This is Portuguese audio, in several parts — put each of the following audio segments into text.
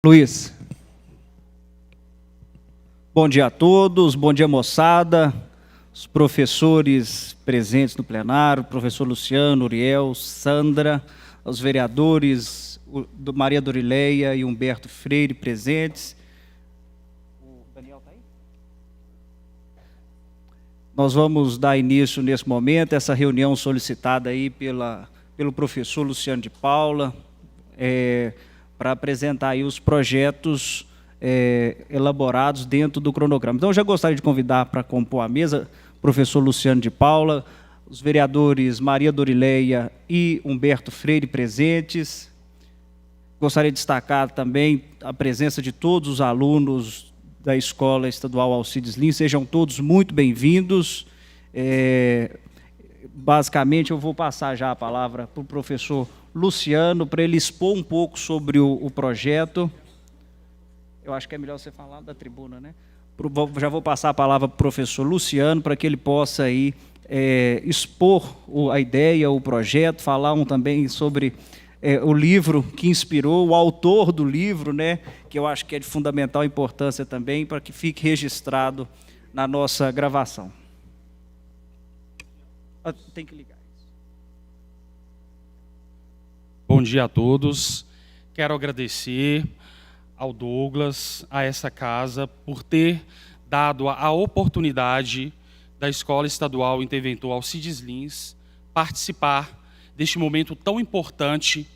Luiz. Bom dia a todos, bom dia moçada, os professores presentes no plenário, professor Luciano, Uriel, Sandra, os vereadores Maria Dorileia e Humberto Freire presentes. O Daniel está aí? Nós vamos dar início nesse momento, essa reunião solicitada aí pelo professor Luciano de Paula, para apresentar aí os projetos elaborados dentro do cronograma. Então, eu já gostaria de convidar para compor a mesa o professor Luciano de Paula, os vereadores Maria Dorileia e Humberto Freire presentes. Gostaria de destacar também a presença de todos os alunos da Escola Estadual Alcides Lins. Sejam todos muito bem-vindos. Basicamente, eu vou passar já a palavra para o professor Luciano, para ele expor um pouco sobre o projeto. Eu acho que é melhor você falar da tribuna, né? Já vou passar a palavra para o professor Luciano, para que ele possa aí, expor a ideia, o projeto, falar também sobre o livro que inspirou, o autor do livro, né? Que eu acho que é de fundamental importância também, para que fique registrado na nossa gravação. Tem que ligar. Bom dia a todos. Quero agradecer ao Douglas, a essa casa, por ter dado a oportunidade da Escola Estadual Interventor Alcides Lins participar deste momento tão importante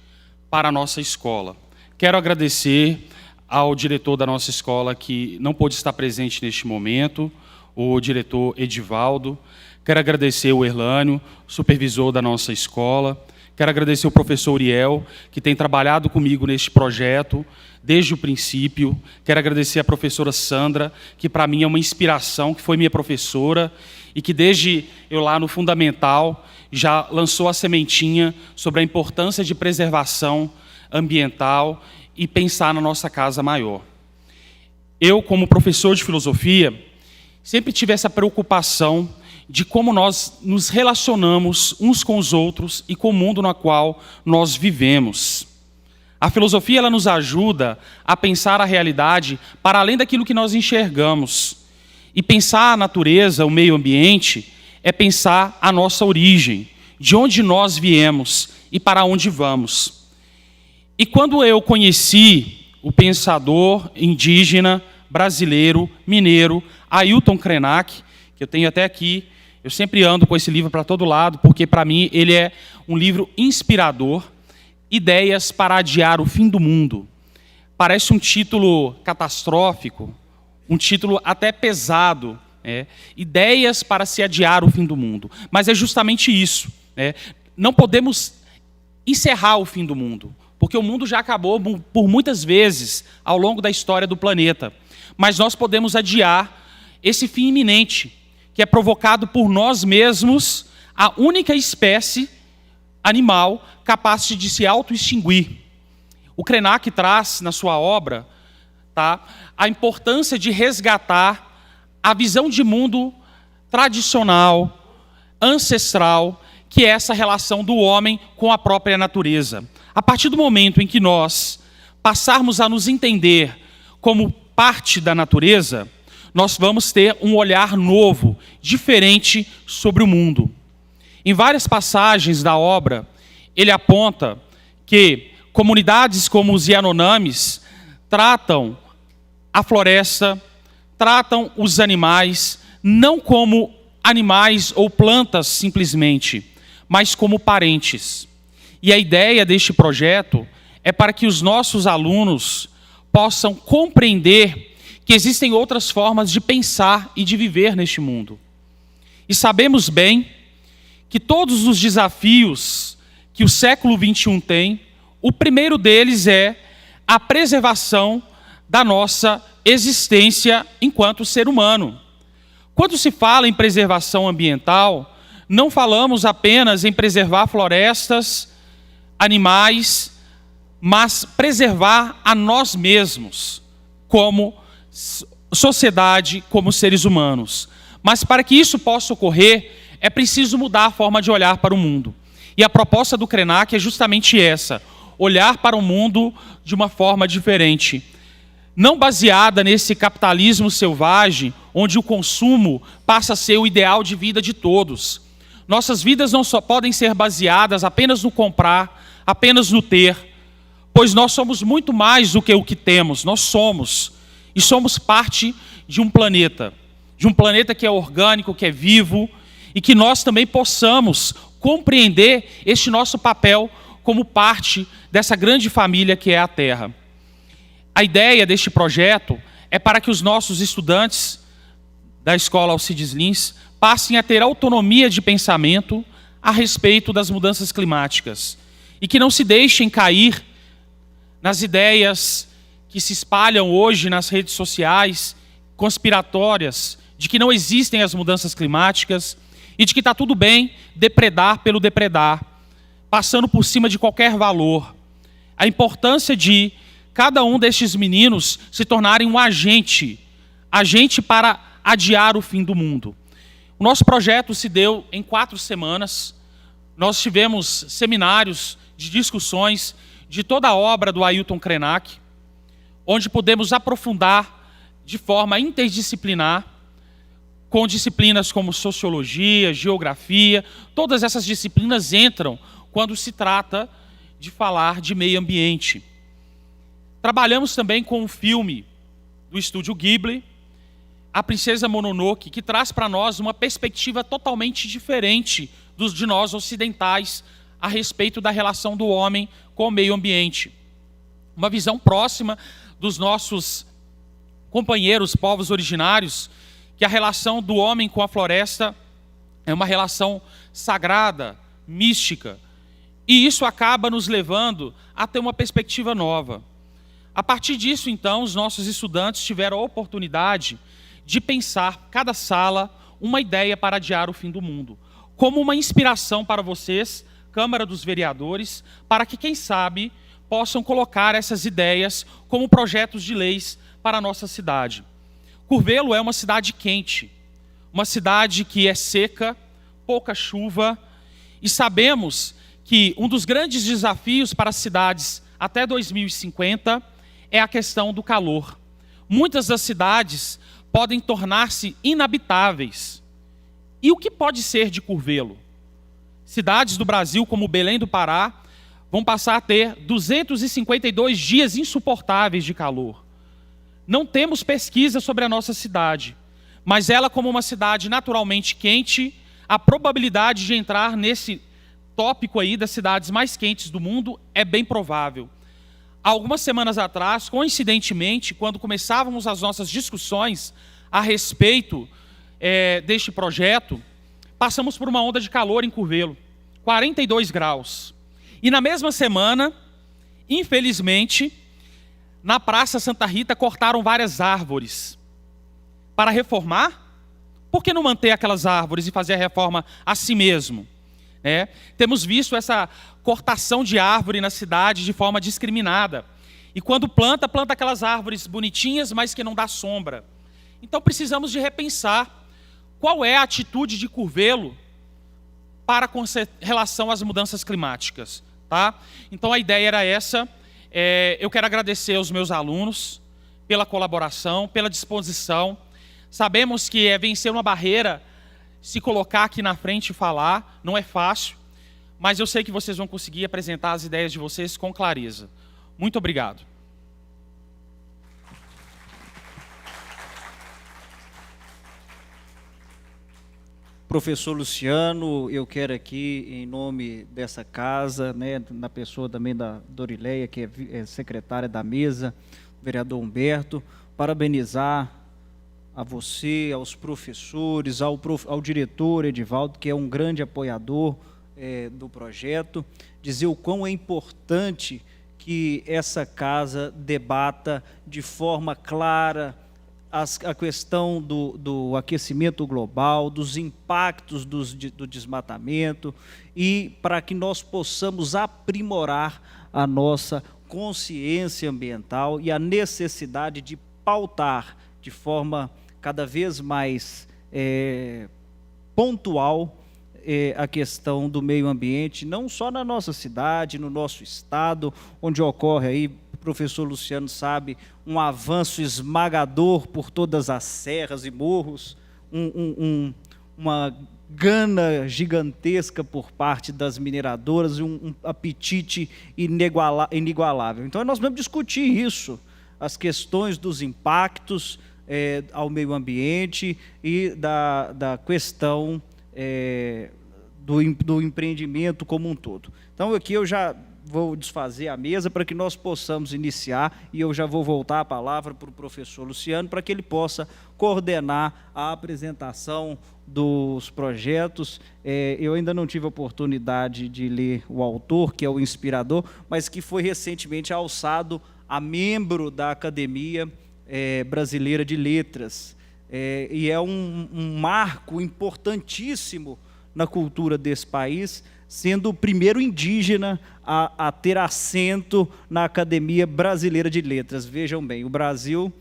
para a nossa escola. Quero agradecer ao diretor da nossa escola, que não pôde estar presente neste momento, o diretor Edivaldo. Quero agradecer o Erlânio, supervisor da nossa escola. Quero agradecer o professor Uriel, que tem trabalhado comigo neste projeto desde o princípio. Quero agradecer a professora Sandra, que para mim é uma inspiração, que foi minha professora e que desde eu lá no Fundamental já lançou a sementinha sobre a importância de preservação ambiental e pensar na nossa casa maior. Eu, como professor de filosofia, sempre tive essa preocupação de como nós nos relacionamos uns com os outros e com o mundo no qual nós vivemos. A filosofia ela nos ajuda a pensar a realidade para além daquilo que nós enxergamos. E pensar a natureza, o meio ambiente, é pensar a nossa origem, de onde nós viemos e para onde vamos. E quando eu conheci o pensador indígena, brasileiro, mineiro, Ailton Krenak, que eu tenho até aqui, eu sempre ando com esse livro para todo lado, porque para mim ele é um livro inspirador, Ideias para Adiar o Fim do Mundo. Parece um título catastrófico, um título até pesado, Ideias para se adiar o fim do mundo. Mas é justamente isso. Não podemos encerrar o fim do mundo, porque o mundo já acabou por muitas vezes ao longo da história do planeta. Mas nós podemos adiar esse fim iminente, que é provocado por nós mesmos, a única espécie animal capaz de se auto-extinguir. O Krenak traz na sua obra a importância de resgatar a visão de mundo tradicional, ancestral, que é essa relação do homem com a própria natureza. A partir do momento em que nós passarmos a nos entender como parte da natureza, nós vamos ter um olhar novo, diferente sobre o mundo. Em várias passagens da obra, ele aponta que comunidades como os Yanomamis tratam a floresta, tratam os animais, não como animais ou plantas simplesmente, mas como parentes. E a ideia deste projeto é para que os nossos alunos possam compreender que existem outras formas de pensar e de viver neste mundo. E sabemos bem que todos os desafios que o século XXI tem, o primeiro deles é a preservação da nossa existência enquanto ser humano. Quando se fala em preservação ambiental, não falamos apenas em preservar florestas, animais, mas preservar a nós mesmos, como sociedade, como seres humanos. Mas para que isso possa ocorrer, é preciso mudar a forma de olhar para o mundo. E a proposta do Krenak é justamente essa, olhar para o mundo de uma forma diferente. não baseada nesse capitalismo selvagem, onde o consumo passa a ser o ideal de vida de todos. Nossas vidas não só podem ser baseadas apenas no comprar, apenas no ter, pois nós somos muito mais do que o que temos, nós somos, e somos parte de um planeta que é orgânico, que é vivo, e que nós também possamos compreender este nosso papel como parte dessa grande família que é a Terra. A ideia deste projeto é para que os nossos estudantes da Escola Alcides Lins passem a ter autonomia de pensamento a respeito das mudanças climáticas e que não se deixem cair nas ideias que se espalham hoje nas redes sociais, conspiratórias, de que não existem as mudanças climáticas e de que está tudo bem depredar pelo depredar, passando por cima de qualquer valor. A importância de cada um destes meninos se tornarem um agente para adiar o fim do mundo. O nosso projeto se deu em 4 semanas. Nós tivemos seminários de discussões de toda a obra do Ailton Krenak, onde pudemos aprofundar de forma interdisciplinar, com disciplinas como sociologia, geografia. Todas essas disciplinas entram quando se trata de falar de meio ambiente. Trabalhamos também com um filme do estúdio Ghibli, A Princesa Mononoke, que traz para nós uma perspectiva totalmente diferente de nós ocidentais a respeito da relação do homem com o meio ambiente. Uma visão próxima dos nossos companheiros povos originários, que a relação do homem com a floresta é uma relação sagrada, mística, e isso acaba nos levando a ter uma perspectiva nova. A partir disso, então, os nossos estudantes tiveram a oportunidade de pensar, cada sala, uma ideia para adiar o fim do mundo, como uma inspiração para vocês, Câmara dos Vereadores, para que, quem sabe, possam colocar essas ideias como projetos de leis para a nossa cidade. Curvelo é uma cidade quente, uma cidade que é seca, pouca chuva, e sabemos que um dos grandes desafios para as cidades até 2050 é a questão do calor. Muitas das cidades podem tornar-se inabitáveis. E o que pode ser de Curvelo? Cidades do Brasil, como Belém do Pará, vão passar a ter 252 dias insuportáveis de calor. Não temos pesquisa sobre a nossa cidade, mas ela, como uma cidade naturalmente quente, a probabilidade de entrar nesse tópico aí das cidades mais quentes do mundo é bem provável. Algumas semanas atrás, coincidentemente, quando começávamos as nossas discussões a respeito deste projeto, passamos por uma onda de calor em Curvelo, 42 graus. E na mesma semana, infelizmente, na Praça Santa Rita cortaram várias árvores. Para reformar? Por que não manter aquelas árvores e fazer a reforma a si mesmo? Temos visto essa cortação de árvore na cidade de forma discriminada. E quando planta aquelas árvores bonitinhas, mas que não dá sombra. Então precisamos de repensar qual é a atitude de Curvelo para com relação às mudanças climáticas. Tá? Então a ideia era essa. Eu quero agradecer aos meus alunos pela colaboração, pela disposição. Sabemos que vencer uma barreira, se colocar aqui na frente e falar, não é fácil, mas eu sei que vocês vão conseguir apresentar as ideias de vocês com clareza. Muito obrigado. Professor Luciano, eu quero aqui, em nome dessa casa, na pessoa também da Dorileia, que é secretária da mesa, vereador Humberto, parabenizar a você, aos professores, ao diretor Edivaldo, que é um grande apoiador do projeto, dizer o quão é importante que essa casa debata de forma clara a questão do aquecimento global, dos impactos do desmatamento, e para que nós possamos aprimorar a nossa consciência ambiental e a necessidade de pautar de forma cada vez mais pontual a questão do meio ambiente, não só na nossa cidade, no nosso estado, onde ocorre aí, o professor Luciano sabe, um avanço esmagador por todas as serras e morros, uma gana gigantesca por parte das mineradoras e um apetite inigualável. Então, nós vamos discutir isso, as questões dos impactos ao meio ambiente e da questão do empreendimento como um todo. Então, aqui eu já vou desfazer a mesa para que nós possamos iniciar, e eu já vou voltar a palavra para o professor Luciano, para que ele possa coordenar a apresentação dos projetos. Eu ainda não tive a oportunidade de ler o autor, que é o inspirador, mas que foi recentemente alçado a membro da Academia Brasileira de Letras, e é um marco importantíssimo na cultura desse país, sendo o primeiro indígena a ter assento na Academia Brasileira de Letras. Vejam bem, o Brasil,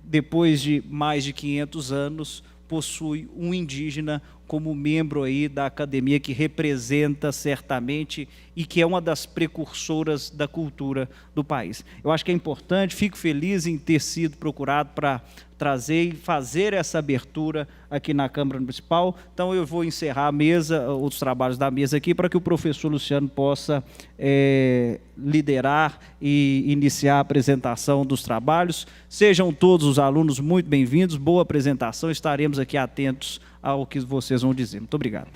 depois de mais de 500 anos, possui um indígena como membro aí da academia, que representa certamente e que é uma das precursoras da cultura do país. Eu acho que é importante, fico feliz em ter sido procurado para trazer e fazer essa abertura aqui na Câmara Municipal. Então, eu vou encerrar a mesa, os trabalhos da mesa aqui, para que o professor Luciano possa liderar e iniciar a apresentação dos trabalhos. Sejam todos os alunos muito bem-vindos, boa apresentação, estaremos aqui atentos ao que vocês vão dizer. Muito obrigado.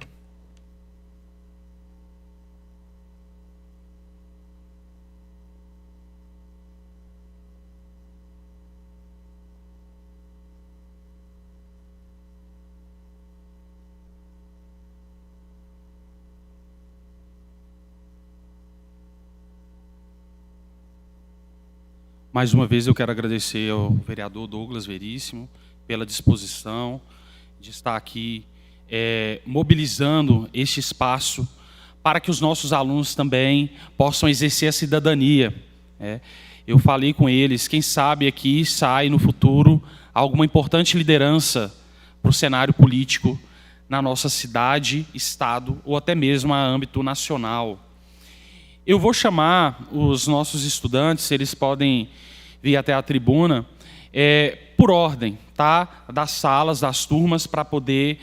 Mais uma vez eu quero agradecer ao vereador Douglas Veríssimo pela disposição de estar aqui mobilizando este espaço para que os nossos alunos também possam exercer a cidadania. Eu falei com eles, quem sabe aqui sai no futuro alguma importante liderança para o cenário político na nossa cidade, estado ou até mesmo a âmbito nacional. Eu vou chamar os nossos estudantes, eles podem vir até a tribuna, por ordem, tá? Das salas, das turmas, para poder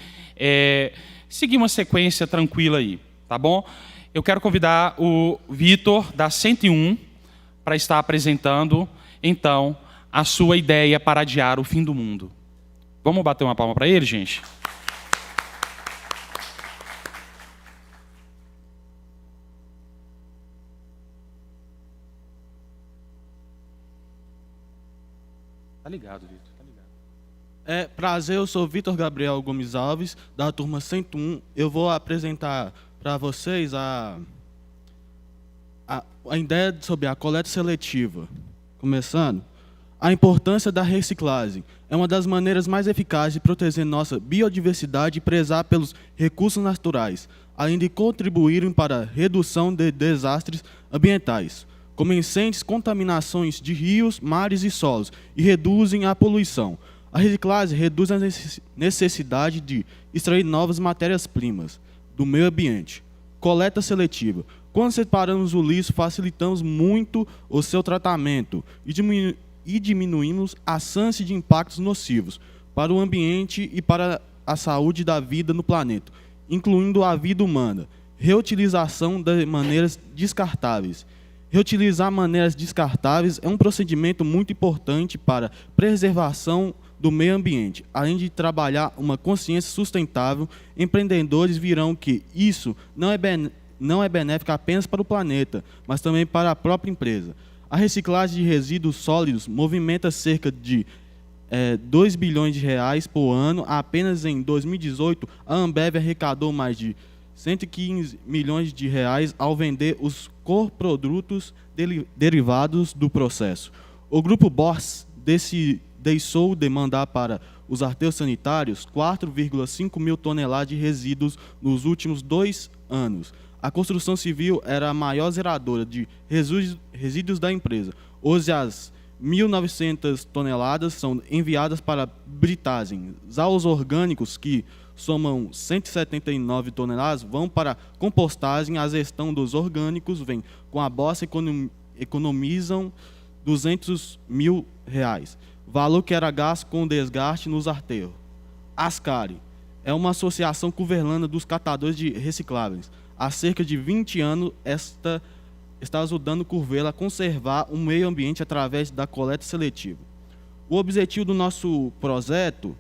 seguir uma sequência tranquila aí, tá bom? Eu quero convidar o Vitor, da 101, para estar apresentando, então, a sua ideia para adiar o fim do mundo. Vamos bater uma palma para ele, gente? Tá ligado, Vitor, tá ligado. Prazer, eu sou Vitor Gabriel Gomes Alves, da turma 101. Eu vou apresentar para vocês a ideia sobre a coleta seletiva. Começando, a importância da reciclagem é uma das maneiras mais eficazes de proteger nossa biodiversidade e prezar pelos recursos naturais, além de contribuírem para a redução de desastres ambientais, como incêndios, contaminações de rios, mares e solos, e reduzem a poluição. A reciclagem reduz a necessidade de extrair novas matérias-primas do meio ambiente. Coleta seletiva. Quando separamos o lixo, facilitamos muito o seu tratamento e diminuímos a chance de impactos nocivos para o ambiente e para a saúde da vida no planeta, incluindo a vida humana. Reutilização de maneiras descartáveis. Reutilizar maneiras descartáveis é um procedimento muito importante para a preservação do meio ambiente. Além de trabalhar uma consciência sustentável, empreendedores virão que isso não é benéfico apenas para o planeta, mas também para a própria empresa. A reciclagem de resíduos sólidos movimenta cerca de 2 bilhões de reais por ano. Apenas em 2018, a Ambev arrecadou mais de 115 milhões de reais ao vender os coprodutos derivados do processo. O Grupo Bosch deixou de mandar para os aterros sanitários 4,5 mil toneladas de resíduos nos últimos 2 anos. A construção civil era a maior zeradora de resíduos da empresa. Hoje, as 1.900 toneladas são enviadas para britagem. Já os orgânicos, que somam 179 toneladas, vão para compostagem. A gestão dos orgânicos vem com a Bosch economizam R$200 mil, valor que era gasto com desgaste nos aterros. Ascari é uma associação curvelana dos catadores de recicláveis. Há cerca de 20 anos, esta está ajudando Curvelo a conservar o meio ambiente através da coleta seletiva. O objetivo do nosso projeto,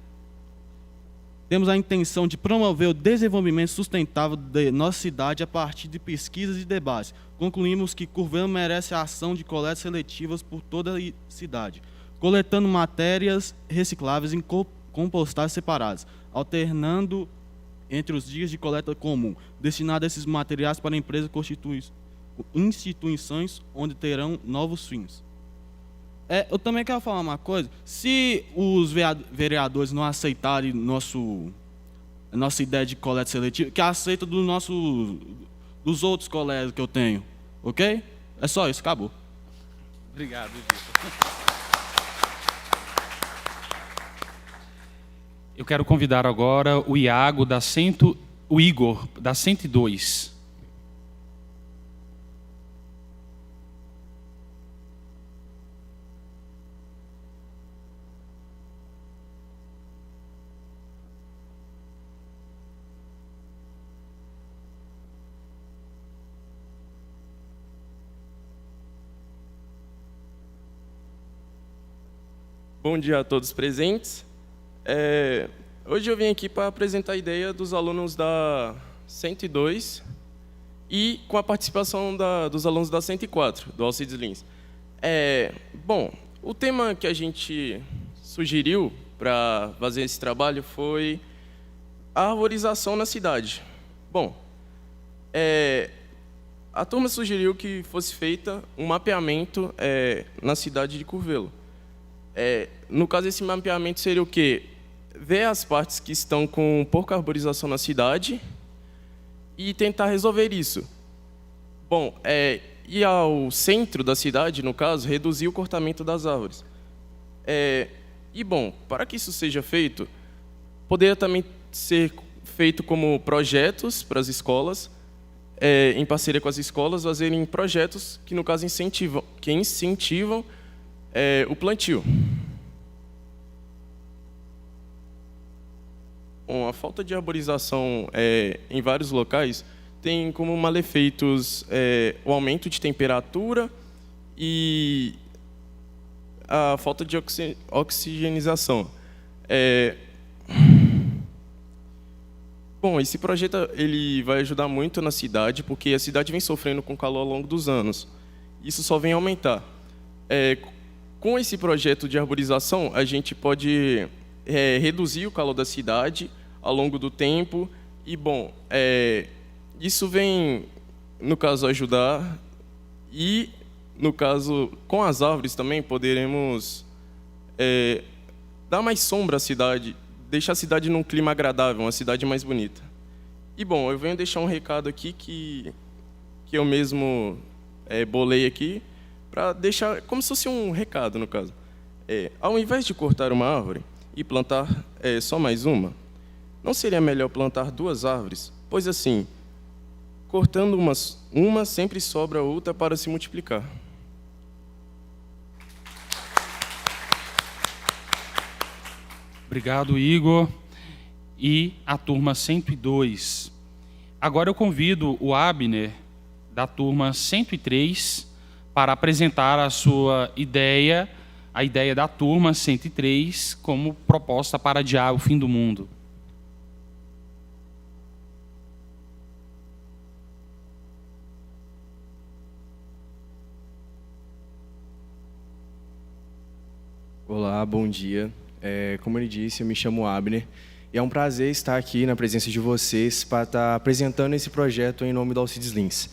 temos a intenção de promover o desenvolvimento sustentável de nossa cidade a partir de pesquisas e debates. Concluímos que Curvelo merece a ação de coletas seletivas por toda a cidade, coletando matérias recicláveis em compostagens separadas, alternando entre os dias de coleta comum, destinado a esses materiais para empresas instituições onde terão novos fins. Eu também quero falar uma coisa. Se os vereadores não aceitarem nossa ideia de coleta seletiva, que aceita dos outros colegas que eu tenho, ok? É só isso, acabou. Obrigado, Vitor. Eu quero convidar agora o Igor, da 102. Bom dia a todos presentes. Hoje eu vim aqui para apresentar a ideia dos alunos da 102 e com a participação dos alunos da 104, do Alcides Lins. Bom, o tema que a gente sugeriu para fazer esse trabalho foi a arborização na cidade. Bom, a turma sugeriu que fosse feita um mapeamento na cidade de Curvelo. No caso, esse mapeamento seria o quê? Ver as partes que estão com pouca arborização na cidade e tentar resolver isso. Bom, ir ao centro da cidade, no caso, reduzir o cortamento das árvores. Bom, para que isso seja feito, poderia também ser feito como projetos para as escolas, em parceria com as escolas, fazerem projetos que, no caso, incentivam o plantio. Bom, a falta de arborização em vários locais tem como malefeitos o aumento de temperatura e a falta de oxigenização. Bom, esse projeto ele vai ajudar muito na cidade, porque a cidade vem sofrendo com calor ao longo dos anos. Isso só vem aumentar. Com esse projeto de arborização, a gente pode reduzir o calor da cidade ao longo do tempo. E, bom, isso vem, no caso, ajudar. E, no caso, com as árvores também, poderemos dar mais sombra à cidade, deixar a cidade num clima agradável, uma cidade mais bonita. E, bom, eu venho deixar um recado aqui que eu mesmo bolei aqui, para deixar como se fosse um recado, no caso. Ao invés de cortar uma árvore e plantar só mais uma, não seria melhor plantar 2 árvores? Pois assim, cortando uma sempre sobra outra para se multiplicar. Obrigado, Igor. E a turma 102. Agora eu convido o Abner, da turma 103, para apresentar a sua ideia, a ideia da turma 103, como proposta para adiar o fim do mundo. Olá, bom dia. Como ele disse, eu me chamo Abner e é um prazer estar aqui na presença de vocês para estar apresentando esse projeto em nome do Alcides Lins.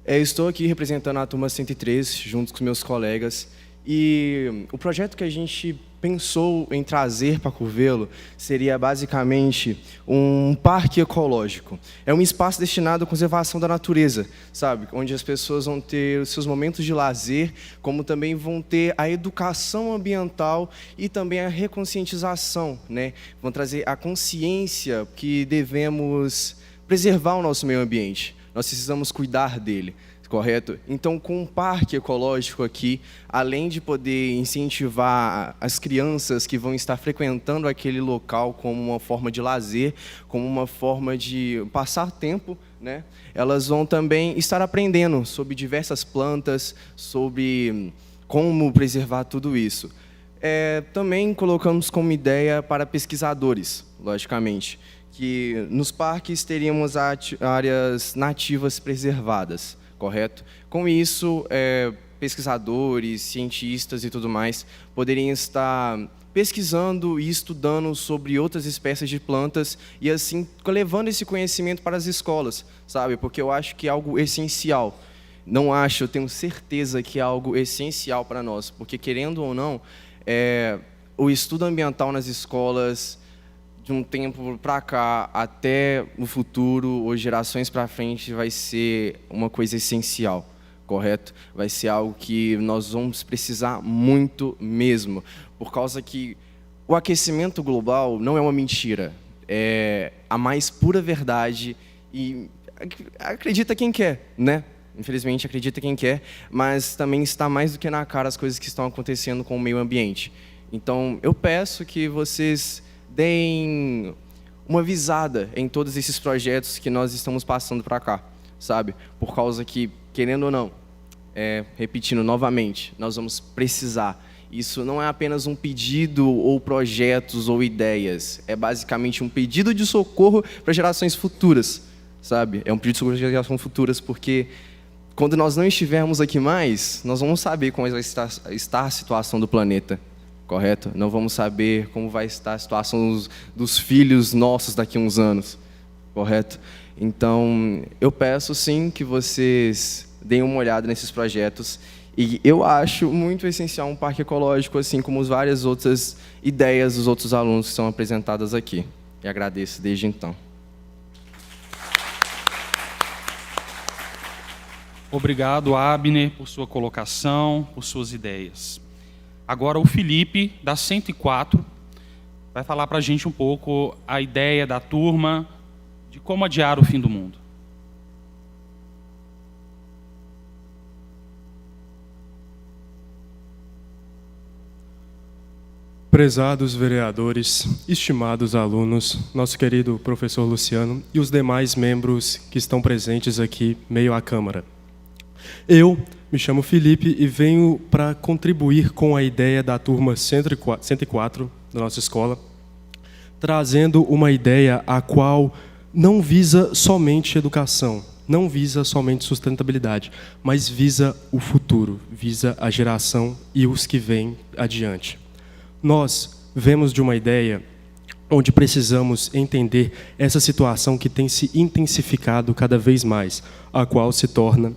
Estou aqui representando a turma 103, junto com meus colegas, e o projeto que a gente pensou em trazer para Curvelo seria basicamente um parque ecológico. É um espaço destinado à conservação da natureza, sabe? Onde as pessoas vão ter os seus momentos de lazer, como também vão ter a educação ambiental e também a reconscientização, né? Vão trazer a consciência que devemos preservar o nosso meio ambiente. Nós precisamos cuidar dele. correto? Então, com um parque ecológico aqui, além de poder incentivar as crianças que vão estar frequentando aquele local como uma forma de lazer, como uma forma de passar tempo, né? Elas vão também estar aprendendo sobre diversas plantas, sobre como preservar tudo isso. Também colocamos como ideia para pesquisadores, logicamente, que nos parques teríamos áreas nativas preservadas, correto? Com isso, pesquisadores, cientistas e tudo mais poderiam estar pesquisando e estudando sobre outras espécies de plantas e assim levando esse conhecimento para as escolas, sabe? Porque eu acho que é algo essencial. Não acho, eu tenho certeza que é algo essencial para nós, porque querendo ou não, o estudo ambiental nas escolas, de um tempo para cá até o futuro, ou gerações para frente, vai ser uma coisa essencial, correto? Vai ser algo que nós vamos precisar muito mesmo, por causa que o aquecimento global não é uma mentira, é a mais pura verdade e acredita quem quer, né? Infelizmente, acredita quem quer, mas também está mais do que na cara as coisas que estão acontecendo com o meio ambiente. Então, eu peço que vocês deem uma visada em todos esses projetos que nós estamos passando para cá, sabe? Por causa que, querendo ou não, repetindo novamente, nós vamos precisar. Isso não é apenas um pedido ou projetos ou ideias, é basicamente um pedido de socorro para gerações futuras, sabe? É um pedido de socorro para gerações futuras, porque quando nós não estivermos aqui mais, nós vamos saber como vai estar a situação do planeta. Correto? Não vamos saber como vai estar a situação dos filhos nossos daqui a uns anos, correto? Então, eu peço sim que vocês deem uma olhada nesses projetos e eu acho muito essencial um parque ecológico, assim como as várias outras ideias dos outros alunos que são apresentadas aqui. E agradeço desde então. Obrigado, Abner, por sua colocação, por suas ideias. Agora o Felipe, da 104, vai falar para a gente um pouco a ideia da turma de como adiar o fim do mundo. Prezados vereadores, estimados alunos, nosso querido professor Luciano e os demais membros que estão presentes aqui, meio à Câmara. Eu me chamo Felipe e venho para contribuir com a ideia da turma 104 da nossa escola, trazendo uma ideia a qual não visa somente educação, não visa somente sustentabilidade, mas visa o futuro, visa a geração e os que vêm adiante. Nós vemos de uma ideia onde precisamos entender essa situação que tem se intensificado cada vez mais, a qual se torna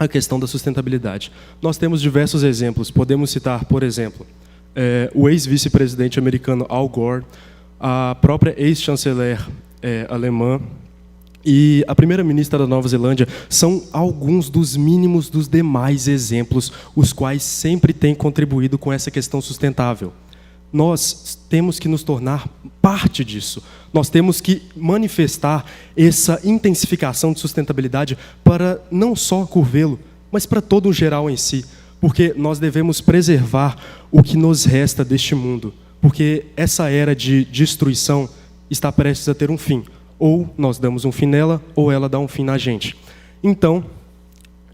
a questão da sustentabilidade. Nós temos diversos exemplos. Podemos citar, por exemplo, o ex-vice-presidente americano Al Gore, a própria ex-chanceler alemã e a primeira-ministra da Nova Zelândia. São alguns dos mínimos dos demais exemplos, os quais sempre têm contribuído com essa questão sustentável. Nós temos que nos tornar parte disso. Nós temos que manifestar essa intensificação de sustentabilidade para não só Curvelo, mas para todo o geral em si. Porque nós devemos preservar o que nos resta deste mundo. Porque essa era de destruição está prestes a ter um fim. Ou nós damos um fim nela, ou ela dá um fim na gente. Então,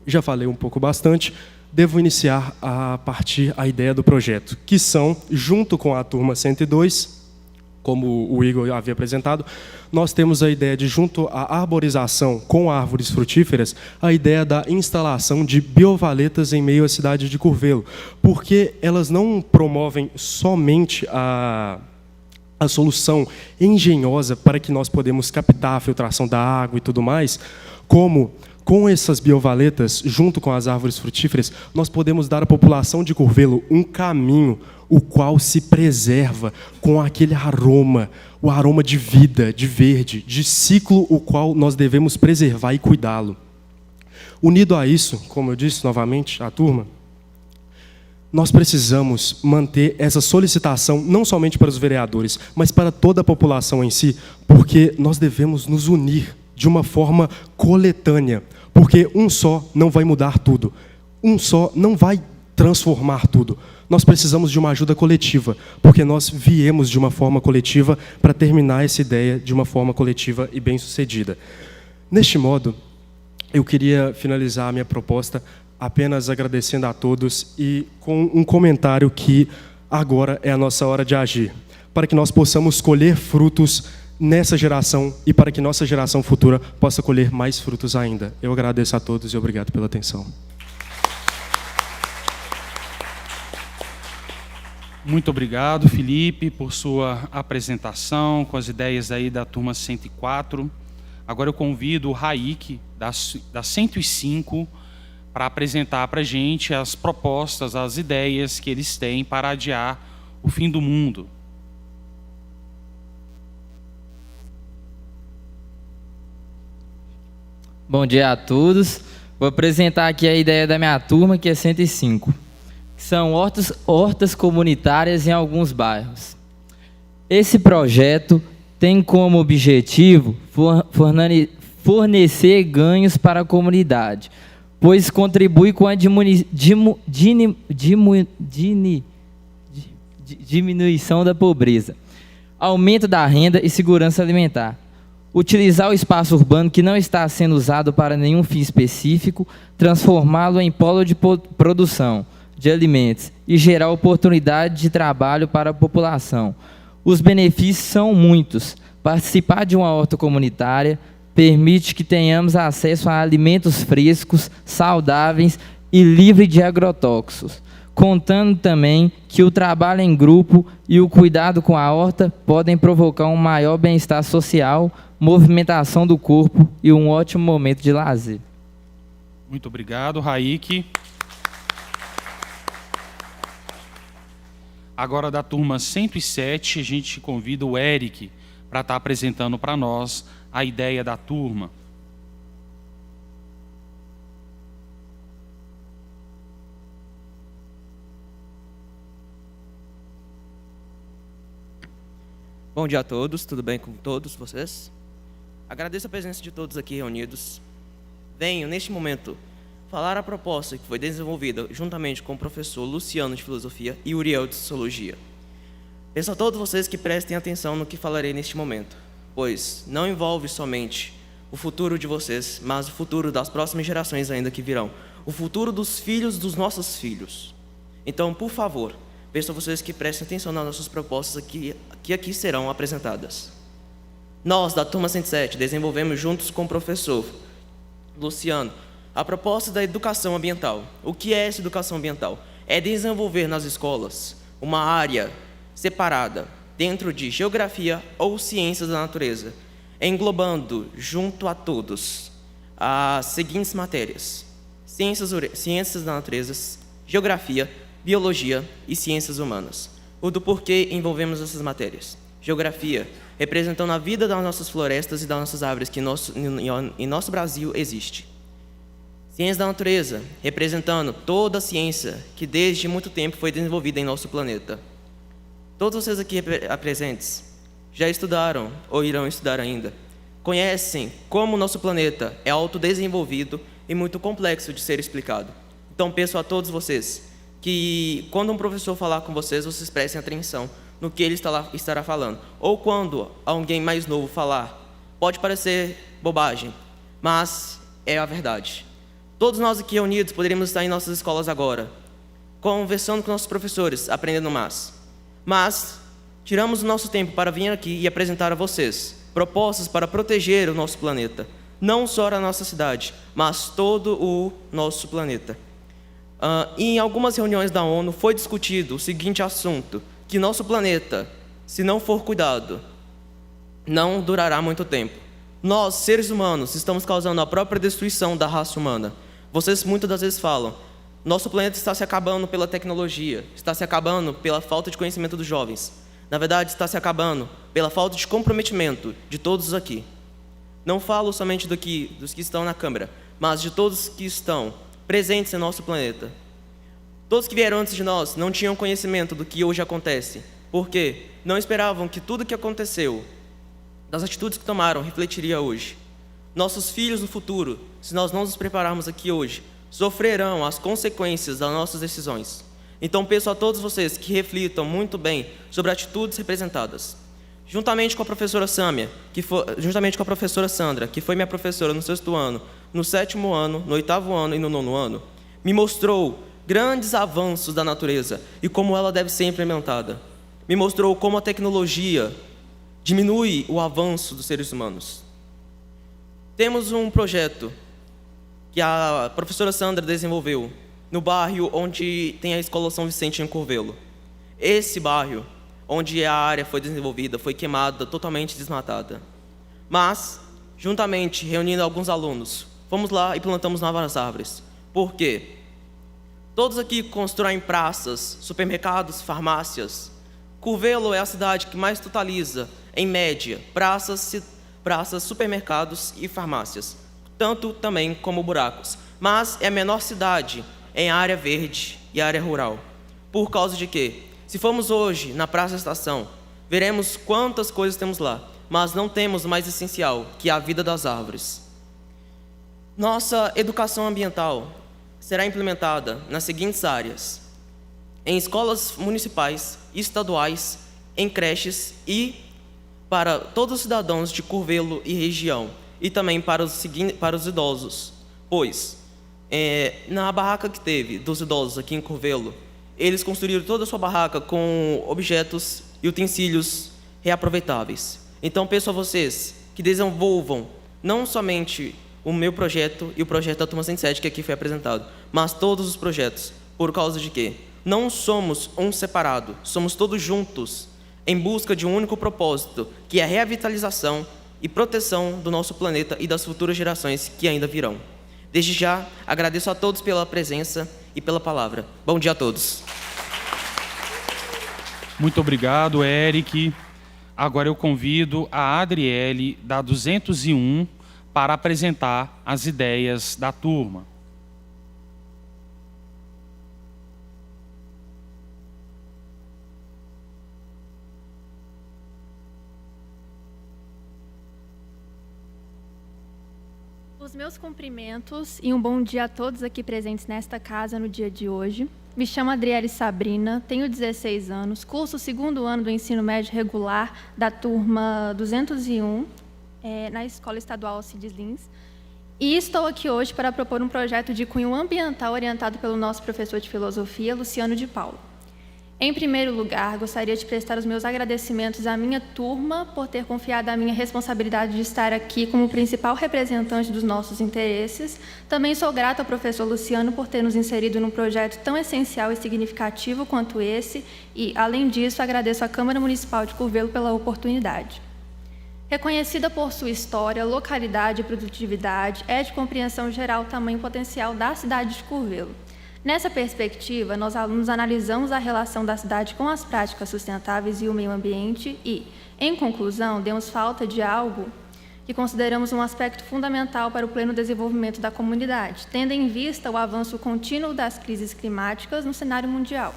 já falei um pouco bastante. Devo iniciar a partir a ideia do projeto, que são, junto com a turma 102, como o Igor havia apresentado, nós temos a ideia de, junto à arborização com árvores frutíferas, a ideia da instalação de biovaletas em meio à cidade de Curvelo, porque elas não promovem somente a solução engenhosa para que nós podemos captar a filtração da água e tudo mais, como com essas biovaletas, junto com as árvores frutíferas, nós podemos dar à população de Curvelo um caminho, o qual se preserva com aquele aroma, o aroma de vida, de verde, de ciclo, o qual nós devemos preservar e cuidá-lo. Unido a isso, como eu disse novamente à turma, nós precisamos manter essa solicitação não somente para os vereadores, mas para toda a população em si, porque nós devemos nos unir de uma forma coletânea, porque um só não vai mudar tudo, um só não vai transformar tudo. Nós precisamos de uma ajuda coletiva, porque nós viemos de uma forma coletiva para terminar essa ideia de uma forma coletiva e bem-sucedida. Neste modo, eu queria finalizar a minha proposta apenas agradecendo a todos e com um comentário que agora é a nossa hora de agir, para que nós possamos colher frutos nessa geração e para que nossa geração futura possa colher mais frutos ainda. Eu agradeço a todos e obrigado pela atenção. Muito obrigado, Felipe, por sua apresentação com as ideias aí da turma 104. Agora eu convido o Raik, da 105, para apresentar para a gente as propostas, as ideias que eles têm para adiar o fim do mundo. Bom dia a todos. Vou apresentar aqui a ideia da minha turma, que é 105. São hortas comunitárias em alguns bairros. Esse projeto tem como objetivo fornecer ganhos para a comunidade, pois contribui com a diminuição da pobreza, aumento da renda e segurança alimentar. Utilizar o espaço urbano que não está sendo usado para nenhum fim específico, transformá-lo em polo de produção de alimentos e gerar oportunidade de trabalho para a população. Os benefícios são muitos. Participar de uma horta comunitária permite que tenhamos acesso a alimentos frescos, saudáveis e livres de agrotóxicos, contando também que o trabalho em grupo e o cuidado com a horta podem provocar um maior bem-estar social, movimentação do corpo e um ótimo momento de lazer. Muito obrigado, Raik. Agora, da turma 107, a gente convida o Eric para estar apresentando para nós a ideia da turma. Bom dia a todos, tudo bem com todos vocês? Agradeço a presença de todos aqui reunidos. Venho, neste momento, falar a proposta que foi desenvolvida juntamente com o professor Luciano de Filosofia e Uriel de Sociologia. Peço a todos vocês que prestem atenção no que falarei neste momento, pois não envolve somente o futuro de vocês, mas o futuro das próximas gerações ainda que virão, o futuro dos filhos dos nossos filhos. Então, por favor, peço a vocês que prestem atenção nas nossas propostas que aqui serão apresentadas. Nós, da turma 107, desenvolvemos juntos com o professor Luciano a proposta da educação ambiental. O que é essa educação ambiental? É desenvolver nas escolas uma área separada dentro de geografia ou ciências da natureza, englobando junto a todos as seguintes matérias: ciências da natureza, geografia, biologia e ciências humanas. O do porquê envolvemos essas matérias. Geografia, representando a vida das nossas florestas e das nossas árvores que em nosso Brasil existe. Ciência da natureza, representando toda a ciência que desde muito tempo foi desenvolvida em nosso planeta. Todos vocês aqui presentes já estudaram ou irão estudar ainda, conhecem como o nosso planeta é autodesenvolvido e muito complexo de ser explicado. Então peço a todos vocês que quando um professor falar com vocês, vocês prestem atenção no que ele estará falando. Ou quando alguém mais novo falar, pode parecer bobagem, mas é a verdade. Todos nós aqui reunidos poderíamos estar em nossas escolas agora, conversando com nossos professores, aprendendo mais. Mas tiramos o nosso tempo para vir aqui e apresentar a vocês propostas para proteger o nosso planeta. Não só a nossa cidade, mas todo o nosso planeta. Em algumas reuniões da ONU foi discutido o seguinte assunto, que nosso planeta, se não for cuidado, não durará muito tempo. Nós, seres humanos, estamos causando a própria destruição da raça humana. Vocês muitas das vezes falam, nosso planeta está se acabando pela tecnologia, está se acabando pela falta de conhecimento dos jovens. Na verdade, está se acabando pela falta de comprometimento de todos aqui. Não falo somente dos que estão na Câmara, mas de todos que estão presentes em nosso planeta. Todos que vieram antes de nós não tinham conhecimento do que hoje acontece, porque não esperavam que tudo que aconteceu, das atitudes que tomaram, refletiria hoje. Nossos filhos no futuro, se nós não nos prepararmos aqui hoje, sofrerão as consequências das nossas decisões. Então, peço a todos vocês que reflitam muito bem sobre atitudes representadas. Juntamente com a professora Sâmia, juntamente com a professora Sandra, que foi minha professora no 6º ano, no 7º ano, no 8º ano e no 9º ano, me mostrou grandes avanços da natureza e como ela deve ser implementada. Me mostrou como a tecnologia diminui o avanço dos seres humanos. Temos um projeto que a professora Sandra desenvolveu no bairro onde tem a Escola São Vicente em Curvelo. Esse bairro, onde a área foi desenvolvida, foi queimada, totalmente desmatada. Mas, juntamente, reunindo alguns alunos, fomos lá e plantamos novas árvores. Por quê? Todos aqui constroem praças, supermercados, farmácias. Curvelo é a cidade que mais totaliza, em média, praças, supermercados e farmácias, tanto também como buracos. Mas é a menor cidade em área verde e área rural. Por causa de quê? Se formos hoje na Praça da Estação, veremos quantas coisas temos lá, mas não temos o mais essencial, que é a vida das árvores. Nossa educação ambiental será implementada nas seguintes áreas: em escolas municipais, estaduais, em creches e para todos os cidadãos de Curvelo e região, e também para os idosos, pois na barraca que teve dos idosos aqui em Curvelo, eles construíram toda a sua barraca com objetos e utensílios reaproveitáveis. Então, peço a vocês que desenvolvam não somente o meu projeto e o projeto da Turma 107 que aqui foi apresentado, mas todos os projetos. Por causa de quê? Não somos um separado, somos todos juntos em busca de um único propósito, que é a revitalização e proteção do nosso planeta e das futuras gerações que ainda virão. Desde já, agradeço a todos pela presença e pela palavra. Bom dia a todos. Muito obrigado, Eric. Agora eu convido a Adriele, da 201, para apresentar as ideias da turma. Os meus cumprimentos e um bom dia a todos aqui presentes nesta casa no dia de hoje. Me chamo Adriele Sabrina, tenho 16 anos, curso o 2º ano do ensino médio regular da turma 201, na Escola Estadual Alcides Lins. E estou aqui hoje para propor um projeto de cunho ambiental orientado pelo nosso professor de filosofia, Luciano de Paula. Em primeiro lugar, gostaria de prestar os meus agradecimentos à minha turma por ter confiado a minha responsabilidade de estar aqui como principal representante dos nossos interesses. Também sou grata ao professor Luciano por ter nos inserido num projeto tão essencial e significativo quanto esse e, além disso, agradeço à Câmara Municipal de Curvelo pela oportunidade. Reconhecida por sua história, localidade e produtividade, é de compreensão geral o tamanho potencial da cidade de Curvelo. Nessa perspectiva, nós alunos analisamos a relação da cidade com as práticas sustentáveis e o meio ambiente e, em conclusão, demos falta de algo que consideramos um aspecto fundamental para o pleno desenvolvimento da comunidade, tendo em vista o avanço contínuo das crises climáticas no cenário mundial.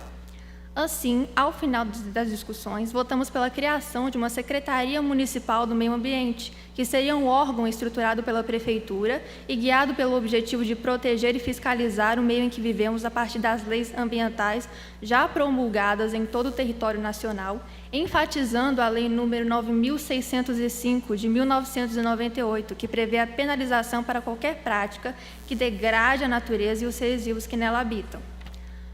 Assim, ao final das discussões, votamos pela criação de uma Secretaria Municipal do Meio Ambiente, que seria um órgão estruturado pela Prefeitura e guiado pelo objetivo de proteger e fiscalizar o meio em que vivemos a partir das leis ambientais já promulgadas em todo o território nacional, enfatizando a Lei nº 9.605, de 1998, que prevê a penalização para qualquer prática que degrade a natureza e os seres vivos que nela habitam.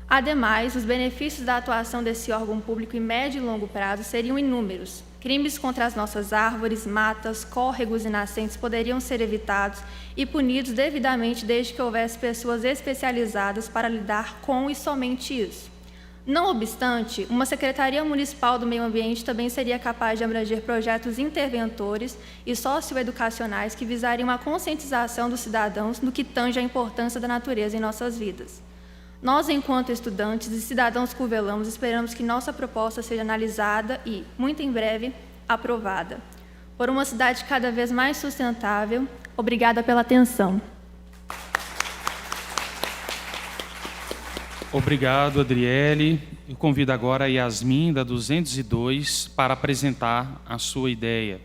Ademais, os benefícios da atuação desse órgão público em médio e longo prazo seriam inúmeros. Crimes contra as nossas árvores, matas, córregos e nascentes poderiam ser evitados e punidos devidamente desde que houvesse pessoas especializadas para lidar com e somente isso. Não obstante, uma Secretaria Municipal do Meio Ambiente também seria capaz de abranger projetos interventores e socioeducacionais que visariam a conscientização dos cidadãos no que tange a importância da natureza em nossas vidas. Nós, enquanto estudantes e cidadãos curvelanos, esperamos que nossa proposta seja analisada e, muito em breve, aprovada. Por uma cidade cada vez mais sustentável, obrigada pela atenção. Obrigado, Adriele. Eu convido agora a Yasmin, da 202, para apresentar a sua ideia.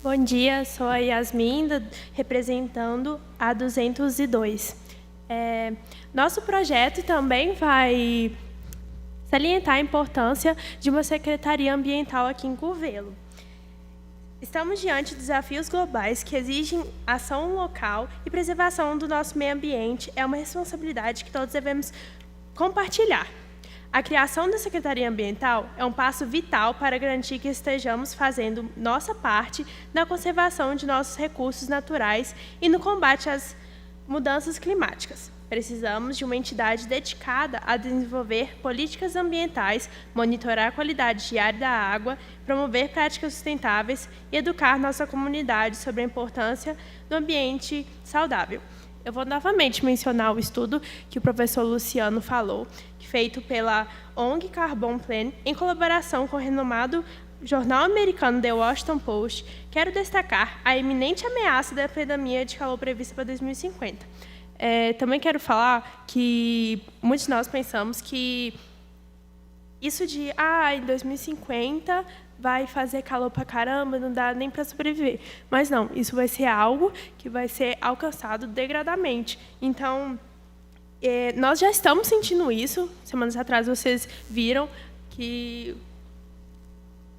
Bom dia, sou a Yasmin, representando a 202. Nosso projeto também vai salientar a importância de uma secretaria ambiental aqui em Curvelo. Estamos diante de desafios globais que exigem ação local e preservação do nosso meio ambiente. É uma responsabilidade que todos devemos compartilhar. A criação da Secretaria Ambiental é um passo vital para garantir que estejamos fazendo nossa parte na conservação de nossos recursos naturais e no combate às mudanças climáticas. Precisamos de uma entidade dedicada a desenvolver políticas ambientais, monitorar a qualidade diária da água, promover práticas sustentáveis e educar nossa comunidade sobre a importância do ambiente saudável. Eu vou novamente mencionar o estudo que o professor Luciano falou, feito pela ONG Carbon Plan, em colaboração com o renomado jornal americano The Washington Post. Quero destacar a iminente ameaça da epidemia de calor prevista para 2050. Também quero falar que muitos de nós pensamos que isso de em 2050 vai fazer calor pra caramba, não dá nem para sobreviver. Mas não, isso vai ser algo que vai ser alcançado degradadamente. Então, nós já estamos sentindo isso. Semanas atrás vocês viram que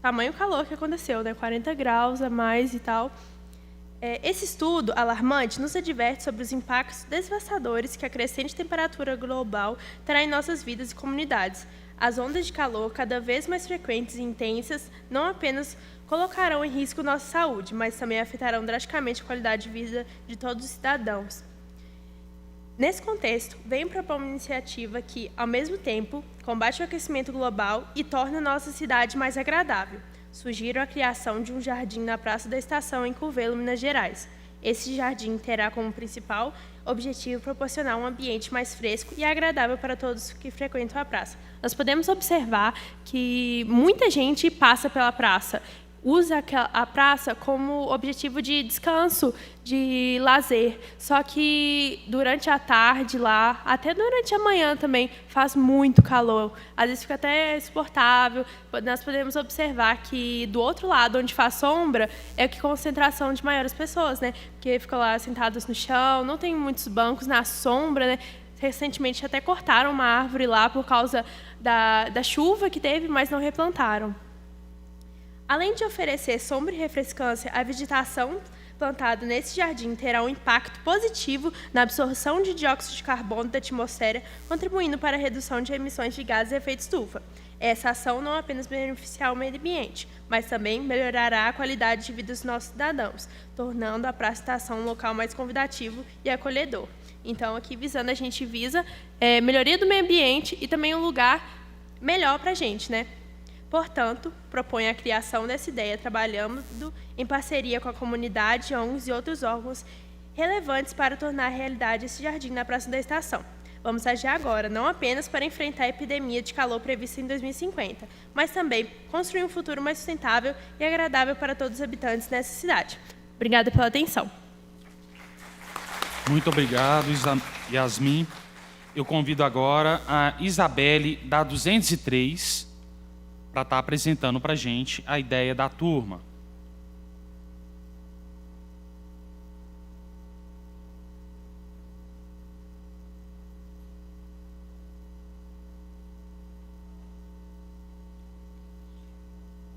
tamanho calor que aconteceu, né? 40 graus a mais e tal. Esse estudo alarmante nos adverte sobre os impactos devastadores que a crescente temperatura global terá em nossas vidas e comunidades. As ondas de calor, cada vez mais frequentes e intensas, não apenas colocarão em risco nossa saúde, mas também afetarão drasticamente a qualidade de vida de todos os cidadãos. Nesse contexto, venho propor uma iniciativa que, ao mesmo tempo, combate o aquecimento global e torna nossa cidade mais agradável. Sugiro a criação de um jardim na Praça da Estação, em Curvelo, Minas Gerais. Esse jardim terá como principal objetivo proporcionar um ambiente mais fresco e agradável para todos que frequentam a praça. Nós podemos observar que muita gente passa pela praça, usa a praça como objetivo de descanso, de lazer. Só que durante a tarde lá, até durante a manhã também, faz muito calor. Às vezes fica até insuportável. Nós podemos observar que do outro lado, onde faz sombra, é que concentração de maiores pessoas, né? Porque ficam lá sentados no chão, não tem muitos bancos na sombra, né? Recentemente até cortaram uma árvore lá por causa da chuva que teve, mas não replantaram. Além de oferecer sombra e refrescância, a vegetação plantada nesse jardim terá um impacto positivo na absorção de dióxido de carbono da atmosfera, contribuindo para a redução de emissões de gases de efeito estufa. Essa ação não apenas beneficiará o meio ambiente, mas também melhorará a qualidade de vida dos nossos cidadãos, tornando a Praça Estação um local mais convidativo e acolhedor. Então, aqui a gente visa melhoria do meio ambiente e também um lugar melhor para a gente, né? Portanto, propõe a criação dessa ideia, trabalhando em parceria com a comunidade, ONGs e outros órgãos relevantes para tornar realidade esse jardim na Praça da Estação. Vamos agir agora, não apenas para enfrentar a epidemia de calor prevista em 2050, mas também construir um futuro mais sustentável e agradável para todos os habitantes dessa cidade. Obrigada pela atenção. Muito obrigado, Yasmin. Eu convido agora a Isabelle, da 203, para estar apresentando para a gente a ideia da turma.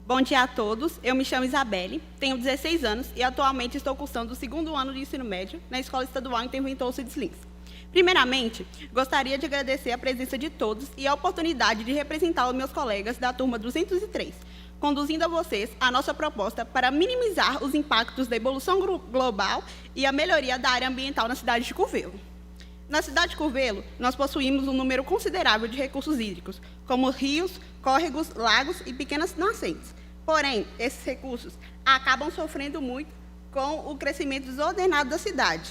Bom dia a todos, eu me chamo Isabelle, tenho 16 anos e atualmente estou cursando o 2º ano de ensino médio na Escola Estadual Interventor Alcides Lins. Primeiramente, gostaria de agradecer a presença de todos e a oportunidade de representar os meus colegas da turma 203, conduzindo a vocês a nossa proposta para minimizar os impactos da evolução global e a melhoria da área ambiental na cidade de Curvelo. Na cidade de Curvelo, nós possuímos um número considerável de recursos hídricos, como rios, córregos, lagos e pequenas nascentes. Porém, esses recursos acabam sofrendo muito com o crescimento desordenado da cidade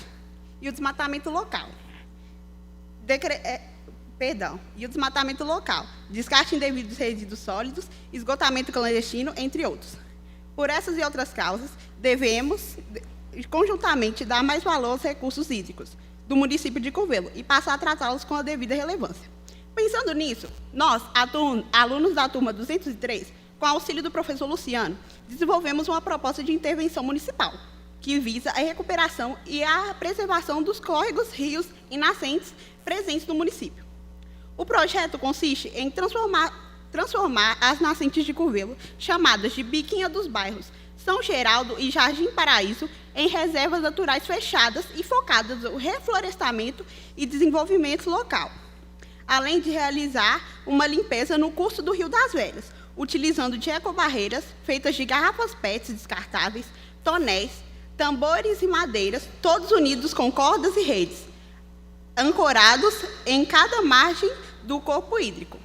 e o desmatamento local. E o desmatamento local, descarte indevido de resíduos sólidos, esgotamento clandestino, entre outros. Por essas e outras causas, devemos, conjuntamente, dar mais valor aos recursos hídricos do município de Curvelo e passar a tratá-los com a devida relevância. Pensando nisso, nós, alunos da turma 203, com auxílio do professor Luciano, desenvolvemos uma proposta de intervenção municipal, que visa a recuperação e a preservação dos córregos, rios e nascentes presentes no município. O projeto consiste em transformar as nascentes de Curvelo, chamadas de Biquinha dos Bairros, São Geraldo e Jardim Paraíso, em reservas naturais fechadas e focadas no reflorestamento e desenvolvimento local, além de realizar uma limpeza no curso do Rio das Velhas, utilizando de ecobarreiras feitas de garrafas PET descartáveis, tonéis, tambores e madeiras, todos unidos com cordas e redes, ancorados em cada margem do corpo hídrico.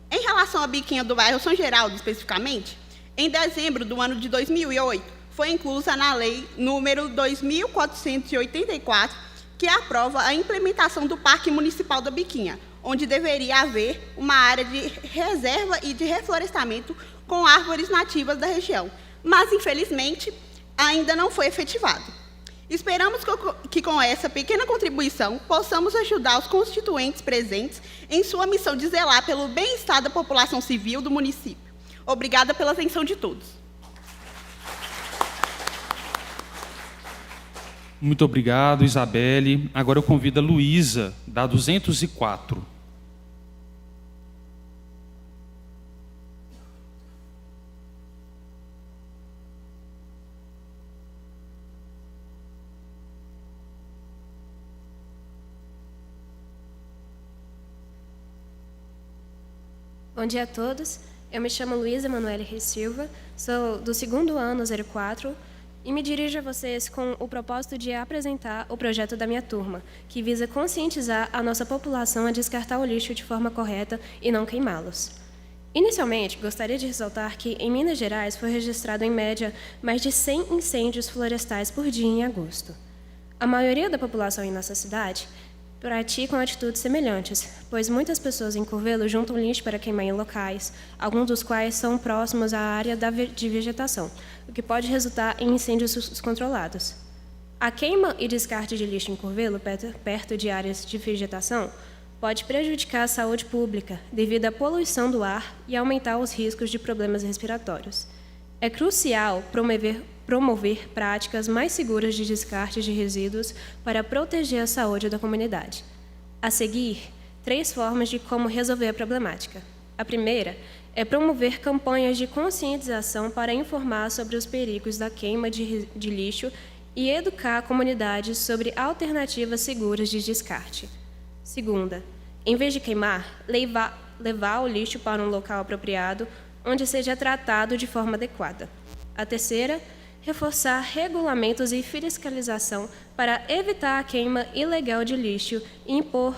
Em relação à Biquinha do bairro São Geraldo, especificamente, em dezembro do ano de 2008, foi inclusa na Lei número 2.484, que aprova a implementação do Parque Municipal da Biquinha, onde deveria haver uma área de reserva e de reflorestamento com árvores nativas da região, mas, infelizmente, ainda não foi efetivado. Esperamos que com essa pequena contribuição possamos ajudar os constituintes presentes em sua missão de zelar pelo bem-estar da população civil do município. Obrigada pela atenção de todos. Muito obrigado, Isabelle. Agora eu convido a Luísa, da 204. Bom dia a todos. Eu me chamo Luísa Manoela Reis Silva, sou do 2º ano 04 e me dirijo a vocês com o propósito de apresentar o projeto da minha turma, que visa conscientizar a nossa população a descartar o lixo de forma correta e não queimá-los. Inicialmente, gostaria de ressaltar que, em Minas Gerais, foi registrado, em média, mais de 100 incêndios florestais por dia em agosto. A maioria da população em nossa cidade praticam atitudes semelhantes, pois muitas pessoas em Curvelo juntam lixo para queimar em locais, alguns dos quais são próximos à área de vegetação, o que pode resultar em incêndios descontrolados. A queima e descarte de lixo em Curvelo, perto de áreas de vegetação, pode prejudicar a saúde pública devido à poluição do ar e aumentar os riscos de problemas respiratórios. É crucial promover práticas mais seguras de descarte de resíduos para proteger a saúde da comunidade. A seguir, 3 formas de como resolver a problemática. A primeira é promover campanhas de conscientização para informar sobre os perigos da queima de lixo e educar a comunidade sobre alternativas seguras de descarte. Segunda, em vez de queimar, levar o lixo para um local apropriado, onde seja tratado de forma adequada. A terceira, reforçar regulamentos e fiscalização para evitar a queima ilegal de lixo e impor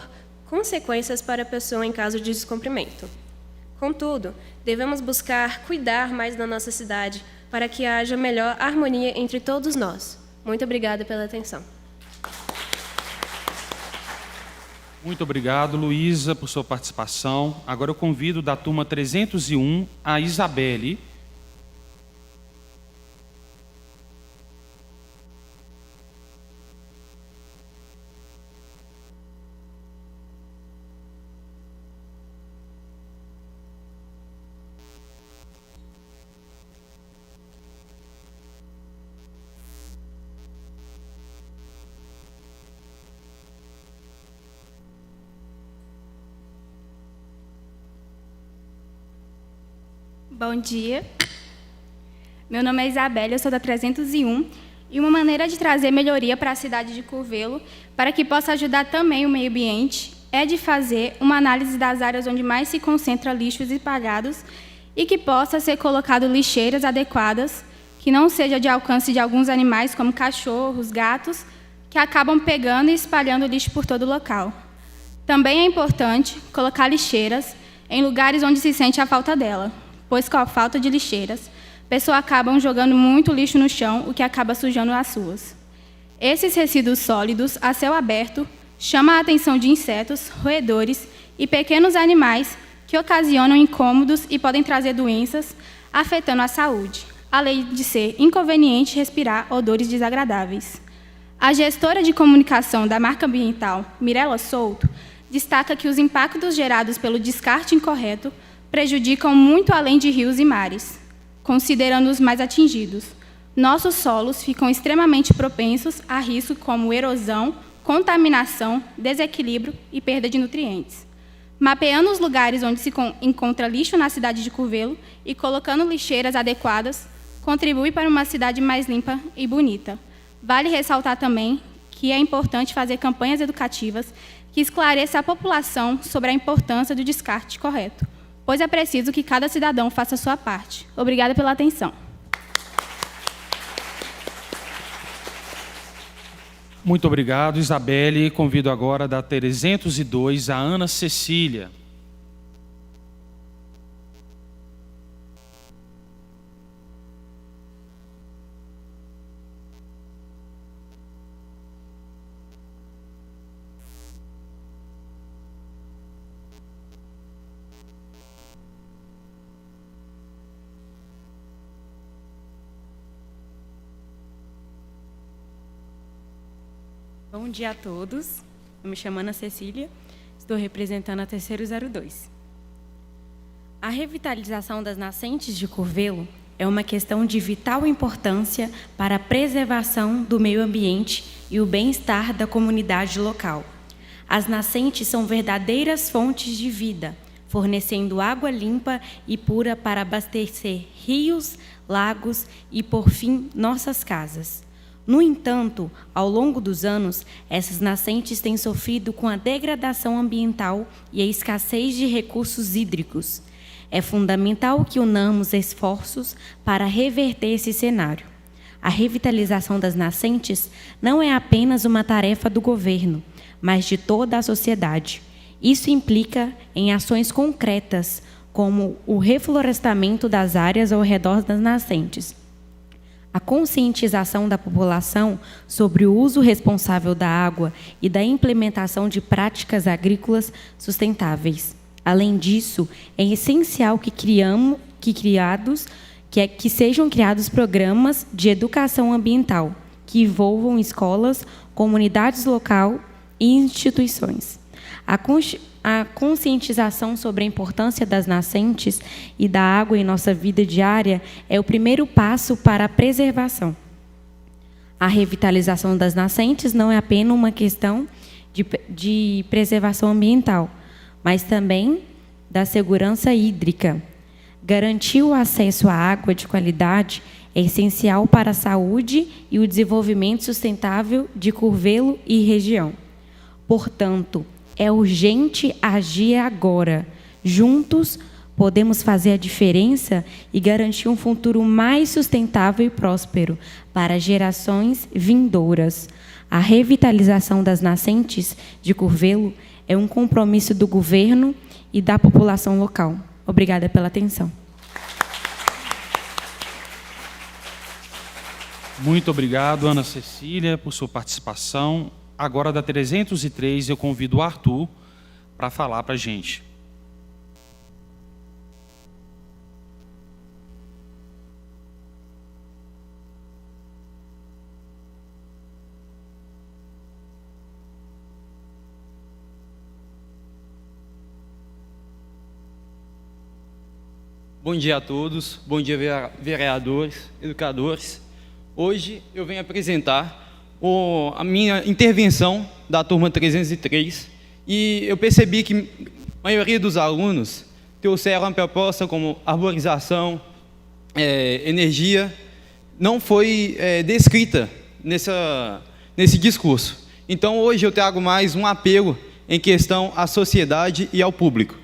consequências para a pessoa em caso de descumprimento. Contudo, devemos buscar cuidar mais da nossa cidade para que haja melhor harmonia entre todos nós. Muito obrigada pela atenção. Muito obrigado, Luísa, por sua participação. Agora eu convido da turma 301 a Isabelle. Bom dia. Meu nome é Isabelle, eu sou da 301, e uma maneira de trazer melhoria para a cidade de Curvelo, para que possa ajudar também o meio ambiente, é de fazer uma análise das áreas onde mais se concentra lixos espalhados e que possa ser colocado lixeiras adequadas, que não seja de alcance de alguns animais, como cachorros, gatos, que acabam pegando e espalhando lixo por todo o local. Também é importante colocar lixeiras em lugares onde se sente a falta dela, pois com a falta de lixeiras, pessoas acabam jogando muito lixo no chão, o que acaba sujando as ruas. Esses resíduos sólidos, a céu aberto, chamam a atenção de insetos, roedores e pequenos animais que ocasionam incômodos e podem trazer doenças, afetando a saúde, além de ser inconveniente respirar odores desagradáveis. A gestora de comunicação da marca ambiental, Mirela Souto, destaca que os impactos gerados pelo descarte incorreto prejudicam muito além de rios e mares. considerando os mais atingidos. Nossos solos ficam extremamente propensos a riscos como erosão, contaminação, desequilíbrio e perda de nutrientes. Mapeando os lugares onde se encontra lixo na cidade de Curvelo e colocando lixeiras adequadas, contribui para uma cidade mais limpa e bonita. Vale ressaltar também que é importante fazer campanhas educativas que esclareçam a população sobre a importância do descarte correto, pois é preciso que cada cidadão faça a sua parte. Obrigada pela atenção. Muito obrigado, Isabelle. Convido agora da 302 a Ana Cecília. Bom dia a todos. Eu me chamo Ana Cecília, estou representando a Terceiro 02. A revitalização das nascentes de Curvelo é uma questão de vital importância para a preservação do meio ambiente e o bem-estar da comunidade local. As nascentes são verdadeiras fontes de vida, fornecendo água limpa e pura para abastecer rios, lagos e, por fim, nossas casas. No entanto, ao longo dos anos, essas nascentes têm sofrido com a degradação ambiental e a escassez de recursos hídricos. É fundamental que unamos esforços para reverter esse cenário. A revitalização das nascentes não é apenas uma tarefa do governo, mas de toda a sociedade. Isso implica em ações concretas, como o reflorestamento das áreas ao redor das nascentes, a conscientização da população sobre o uso responsável da água e da implementação de práticas agrícolas sustentáveis. Além disso, é essencial que sejam criados programas de educação ambiental que envolvam escolas, comunidades locais e instituições. A conscientização sobre a importância das nascentes e da água em nossa vida diária é o primeiro passo para a preservação. A revitalização das nascentes não é apenas uma questão de preservação ambiental, mas também da segurança hídrica. Garantir o acesso à água de qualidade é essencial para a saúde e o desenvolvimento sustentável de Curvelo e região. Portanto, é urgente agir agora. Juntos, podemos fazer a diferença e garantir um futuro mais sustentável e próspero para gerações vindouras. A revitalização das nascentes de Curvelo é um compromisso do governo e da população local. Obrigada pela atenção. Muito obrigado, Ana Cecília, por sua participação. Agora, da 303, eu convido o Arthur para falar para a gente. Bom dia a todos, bom dia vereadores, educadores. Hoje eu venho apresentar a minha intervenção da turma 303 e eu percebi que a maioria dos alunos trouxeram uma proposta como arborização, energia, não foi descrita nesse discurso. Então hoje eu trago mais um apelo em questão à sociedade e ao público.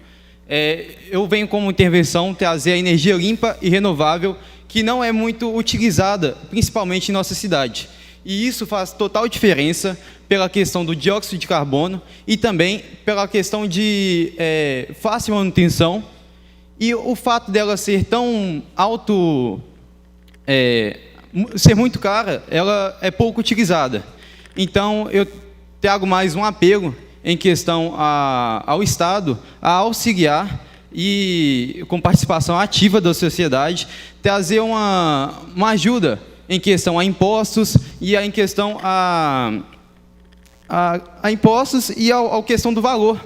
Eu venho como intervenção trazer a energia limpa e renovável que não é muito utilizada, principalmente em nossa cidade. E isso faz total diferença pela questão do dióxido de carbono e também pela questão de fácil manutenção e o fato dela ser tão ser muito cara, ela é pouco utilizada. Então, eu trago mais um apelo em questão ao Estado a auxiliar e, com participação ativa da sociedade, trazer uma ajuda em questão a impostos e em questão a impostos e a questão do valor,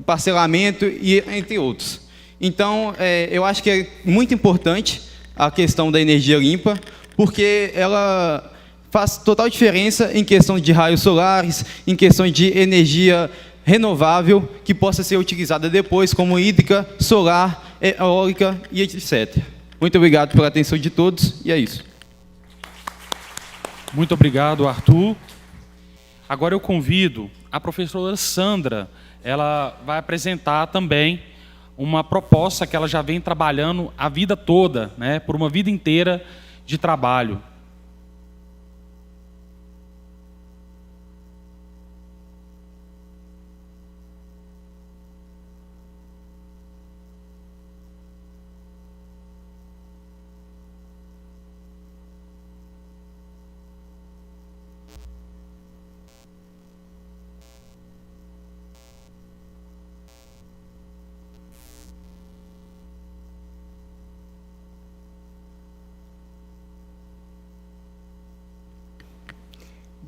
parcelamento e entre outros. Então, eu acho que é muito importante a questão da energia limpa, porque ela faz total diferença em questão de raios solares, em questão de energia renovável, que possa ser utilizada depois como hídrica, solar, eólica e etc. Muito obrigado pela atenção de todos, e é isso. Muito obrigado, Arthur. Agora eu convido a professora Sandra. Ela vai apresentar também uma proposta que ela já vem trabalhando a vida toda, né, por uma vida inteira de trabalho.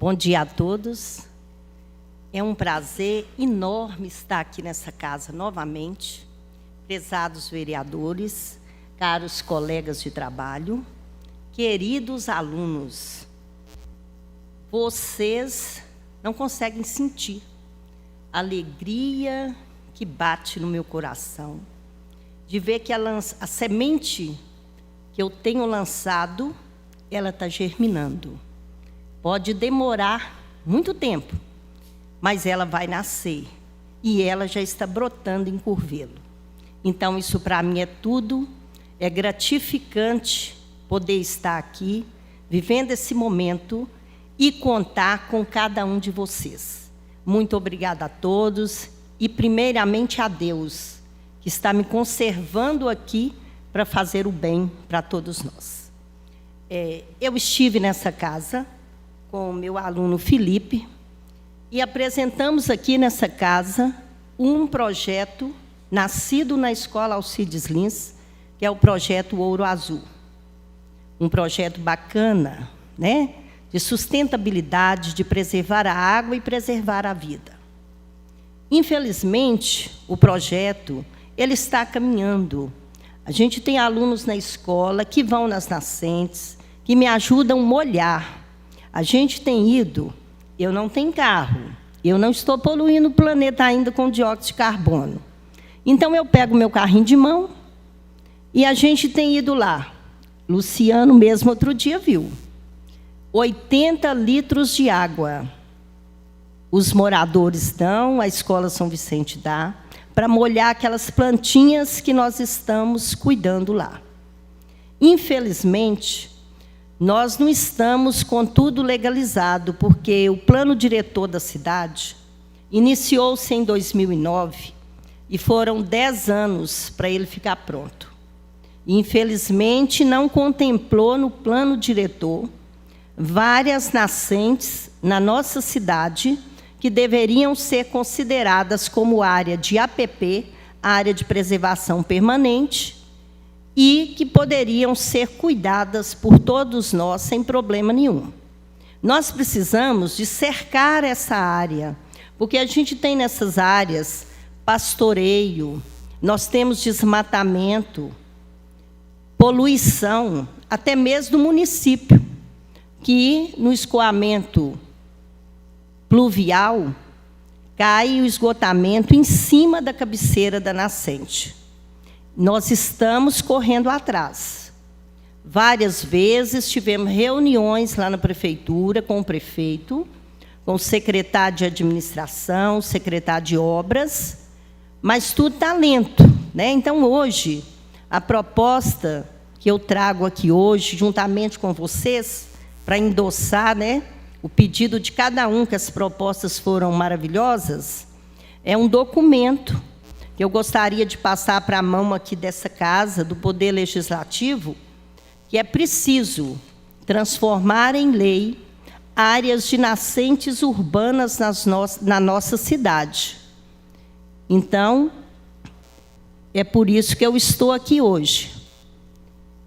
Bom dia a todos. É um prazer enorme estar aqui nessa casa novamente. Prezados vereadores, caros colegas de trabalho, queridos alunos, vocês não conseguem sentir a alegria que bate no meu coração de ver que a semente que eu tenho lançado, ela está germinando. Pode demorar muito tempo, mas ela vai nascer. E ela já está brotando em Curvelo. Então, isso para mim é tudo. É gratificante poder estar aqui, vivendo esse momento e contar com cada um de vocês. Muito obrigada a todos e, primeiramente, a Deus, que está me conservando aqui para fazer o bem para todos nós. Eu estive nessa casa com o meu aluno Felipe, e apresentamos aqui nessa casa um projeto nascido na Escola Alcides Lins, que é o projeto Ouro Azul. Um projeto bacana, né? De sustentabilidade, de preservar a água e preservar a vida. Infelizmente, o projeto ele está caminhando. A gente tem alunos na escola que vão nas nascentes, que me ajudam a molhar. A gente tem ido, eu não tenho carro, eu não estou poluindo o planeta ainda com dióxido de carbono. Então, eu pego meu carrinho de mão e a gente tem ido lá. Luciano mesmo outro dia viu. 80 litros de água. Os moradores dão, a Escola São Vicente dá, para molhar aquelas plantinhas que nós estamos cuidando lá. Infelizmente, nós não estamos com tudo legalizado, porque o plano diretor da cidade iniciou-se em 2009 e foram 10 anos para ele ficar pronto. Infelizmente, não contemplou no plano diretor várias nascentes na nossa cidade que deveriam ser consideradas como área de APP, área de preservação permanente, e que poderiam ser cuidadas por todos nós sem problema nenhum. Nós precisamos de cercar essa área, porque a gente tem nessas áreas pastoreio, nós temos desmatamento, poluição, até mesmo do município, que no escoamento pluvial cai o esgotamento em cima da cabeceira da nascente. Nós estamos correndo atrás. Várias vezes tivemos reuniões lá na prefeitura com o prefeito, com o secretário de administração, secretário de obras, mas tudo está lento, né? Então, hoje, a proposta que eu trago aqui hoje, juntamente com vocês, para endossar, né, o pedido de cada um, que as propostas foram maravilhosas, é um documento que eu gostaria de passar para a mão aqui dessa casa, do Poder Legislativo, que é preciso transformar em lei áreas de nascentes urbanas na nossa cidade. Então, é por isso que eu estou aqui hoje.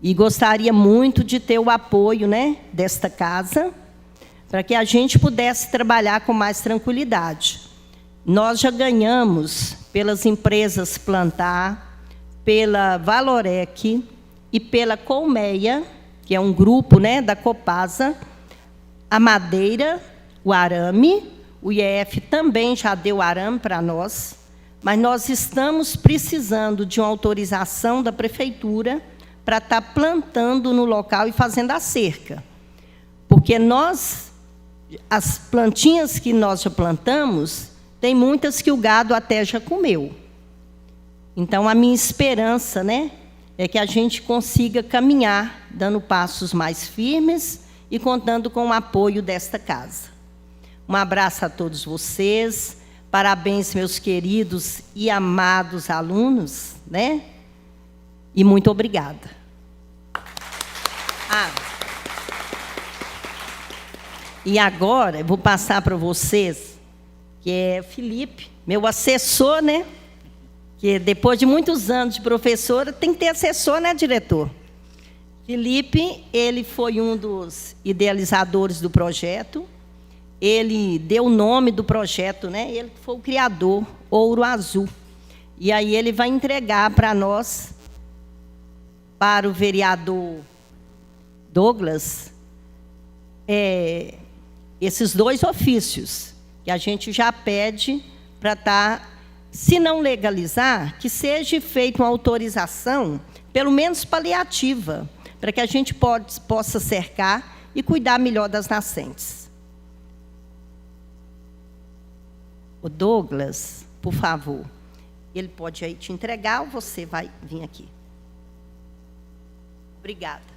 E gostaria muito de ter o apoio, né, desta casa, para que a gente pudesse trabalhar com mais tranquilidade. Nós já ganhamos pelas empresas Plantar, pela Valorec, e pela colmeia, que é um grupo, né, da Copasa, a madeira, o arame, o IEF também já deu arame para nós, mas nós estamos precisando de uma autorização da prefeitura para estar plantando no local e fazendo a cerca. Porque as plantinhas que nós já plantamos, tem muitas que o gado até já comeu. Então, a minha esperança, né, é que a gente consiga caminhar, dando passos mais firmes e contando com o apoio desta casa. Um abraço a todos vocês, parabéns, meus queridos e amados alunos, né? E muito obrigada. E agora, eu vou passar para vocês, que é Felipe, meu assessor, né? Que depois de muitos anos de professora, tem que ter assessor, né, diretor? Felipe, ele foi um dos idealizadores do projeto. Ele deu o nome do projeto, né? Ele foi o criador, Ouro Azul. E aí ele vai entregar para nós, para o vereador Douglas, esses 2 ofícios, que a gente já pede para estar, se não legalizar, que seja feita uma autorização, pelo menos paliativa, para que a gente possa cercar e cuidar melhor das nascentes. O Douglas, por favor, ele pode aí te entregar ou você vai vir aqui? Obrigada.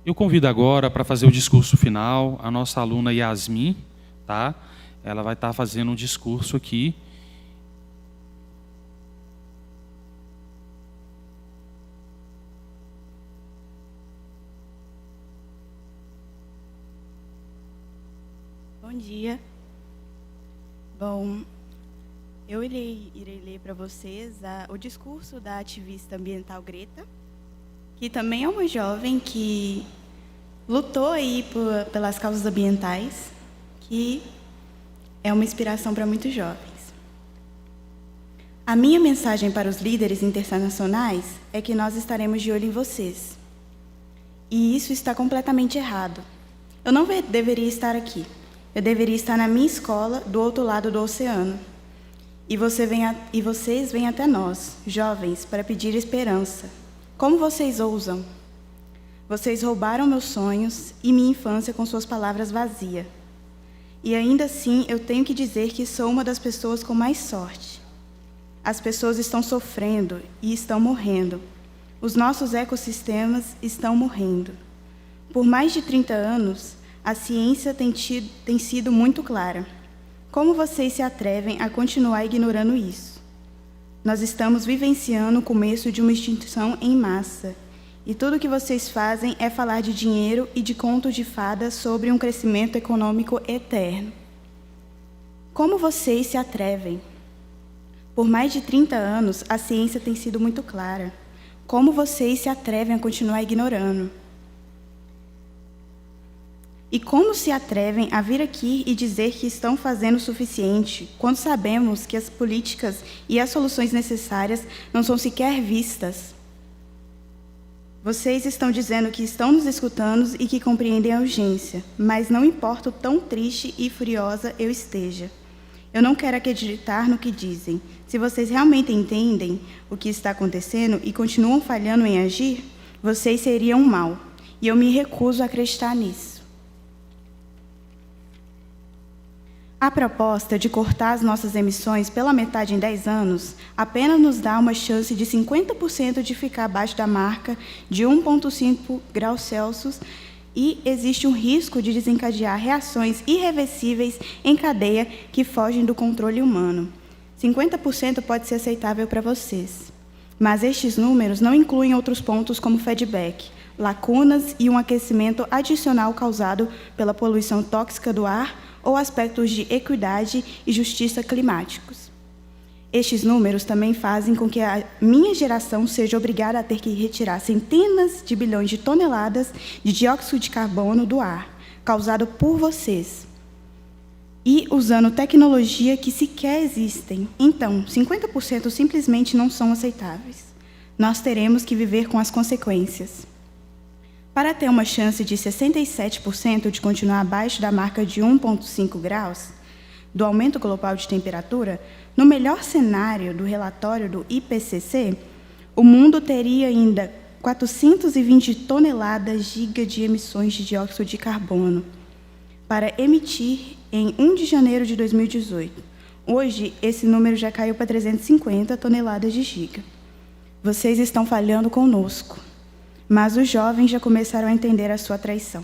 Eu convido agora para fazer o discurso final a nossa aluna Yasmin, tá? Ela vai estar fazendo um discurso aqui. Bom dia. Bom, eu irei ler para vocês o discurso da ativista ambiental Greta, que também é uma jovem que lutou aí pelas causas ambientais, que é uma inspiração para muitos jovens. A minha mensagem para os líderes internacionais é que nós estaremos de olho em vocês. E isso está completamente errado. Eu não deveria estar aqui. Eu deveria estar na minha escola, do outro lado do oceano. E vocês vêm até nós, jovens, para pedir esperança. Como vocês ousam? Vocês roubaram meus sonhos e minha infância com suas palavras vazias. E ainda assim, eu tenho que dizer que sou uma das pessoas com mais sorte. As pessoas estão sofrendo e estão morrendo. Os nossos ecossistemas estão morrendo. Por mais de 30 anos, a ciência tem sido muito clara. Como vocês se atrevem a continuar ignorando isso? Nós estamos vivenciando o começo de uma extinção em massa. E tudo o que vocês fazem é falar de dinheiro e de contos de fadas sobre um crescimento econômico eterno. Como vocês se atrevem? Por mais de 30 anos, a ciência tem sido muito clara. Como vocês se atrevem a continuar ignorando? E como se atrevem a vir aqui e dizer que estão fazendo o suficiente, quando sabemos que as políticas e as soluções necessárias não são sequer vistas? Vocês estão dizendo que estão nos escutando e que compreendem a urgência, mas não importa o tão triste e furiosa eu esteja. Eu não quero acreditar no que dizem. Se vocês realmente entendem o que está acontecendo e continuam falhando em agir, vocês seriam mal. E eu me recuso a acreditar nisso. A proposta de cortar as nossas emissões pela metade em 10 anos apenas nos dá uma chance de 50% de ficar abaixo da marca de 1,5 graus Celsius e existe um risco de desencadear reações irreversíveis em cadeia que fogem do controle humano. 50% pode ser aceitável para vocês, mas estes números não incluem outros pontos como feedback, lacunas e um aquecimento adicional causado pela poluição tóxica do ar ou aspectos de equidade e justiça climáticos. Estes números também fazem com que a minha geração seja obrigada a ter que retirar centenas de bilhões de toneladas de dióxido de carbono do ar, causado por vocês, e usando tecnologia que sequer existem. Então, 50% simplesmente não são aceitáveis. Nós teremos que viver com as consequências. Para ter uma chance de 67% de continuar abaixo da marca de 1,5 graus, do aumento global de temperatura, no melhor cenário do relatório do IPCC, o mundo teria ainda 420 toneladas giga de emissões de dióxido de carbono para emitir em 1 de janeiro de 2018. Hoje, esse número já caiu para 350 toneladas de giga. Vocês estão falhando conosco. Mas os jovens já começaram a entender a sua traição.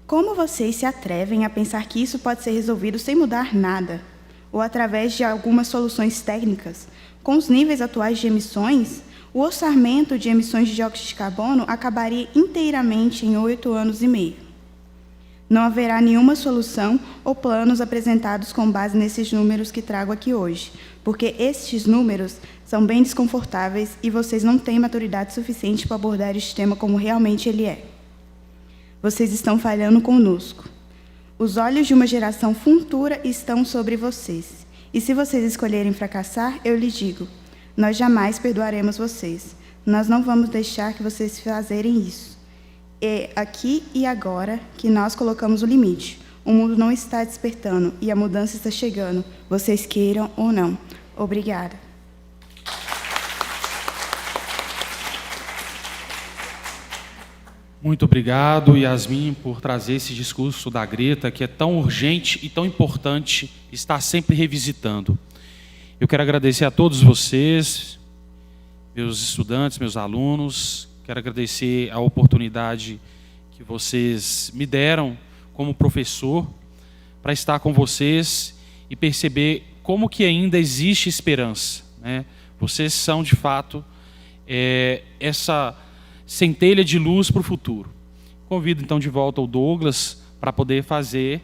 Como vocês se atrevem a pensar que isso pode ser resolvido sem mudar nada? Ou através de algumas soluções técnicas? Com os níveis atuais de emissões, o orçamento de emissões de dióxido de carbono acabaria inteiramente em 8 anos e meio. Não haverá nenhuma solução ou planos apresentados com base nesses números que trago aqui hoje, porque estes números são bem desconfortáveis e vocês não têm maturidade suficiente para abordar este tema como realmente ele é. Vocês estão falhando conosco. Os olhos de uma geração futura estão sobre vocês. E se vocês escolherem fracassar, eu lhes digo, nós jamais perdoaremos vocês. Nós não vamos deixar que vocês fazerem isso. É aqui e agora que nós colocamos o limite. O mundo não está despertando e a mudança está chegando, vocês queiram ou não. Obrigada. Muito obrigado, Yasmin, por trazer esse discurso da Greta, que é tão urgente e tão importante estar sempre revisitando. Eu quero agradecer a todos vocês, meus estudantes, meus alunos. Quero agradecer a oportunidade que vocês me deram como professor para estar com vocês e perceber como que ainda existe esperança, né? Vocês são, de fato, essa centelha de luz para o futuro. Convido, então, de volta o Douglas para poder fazer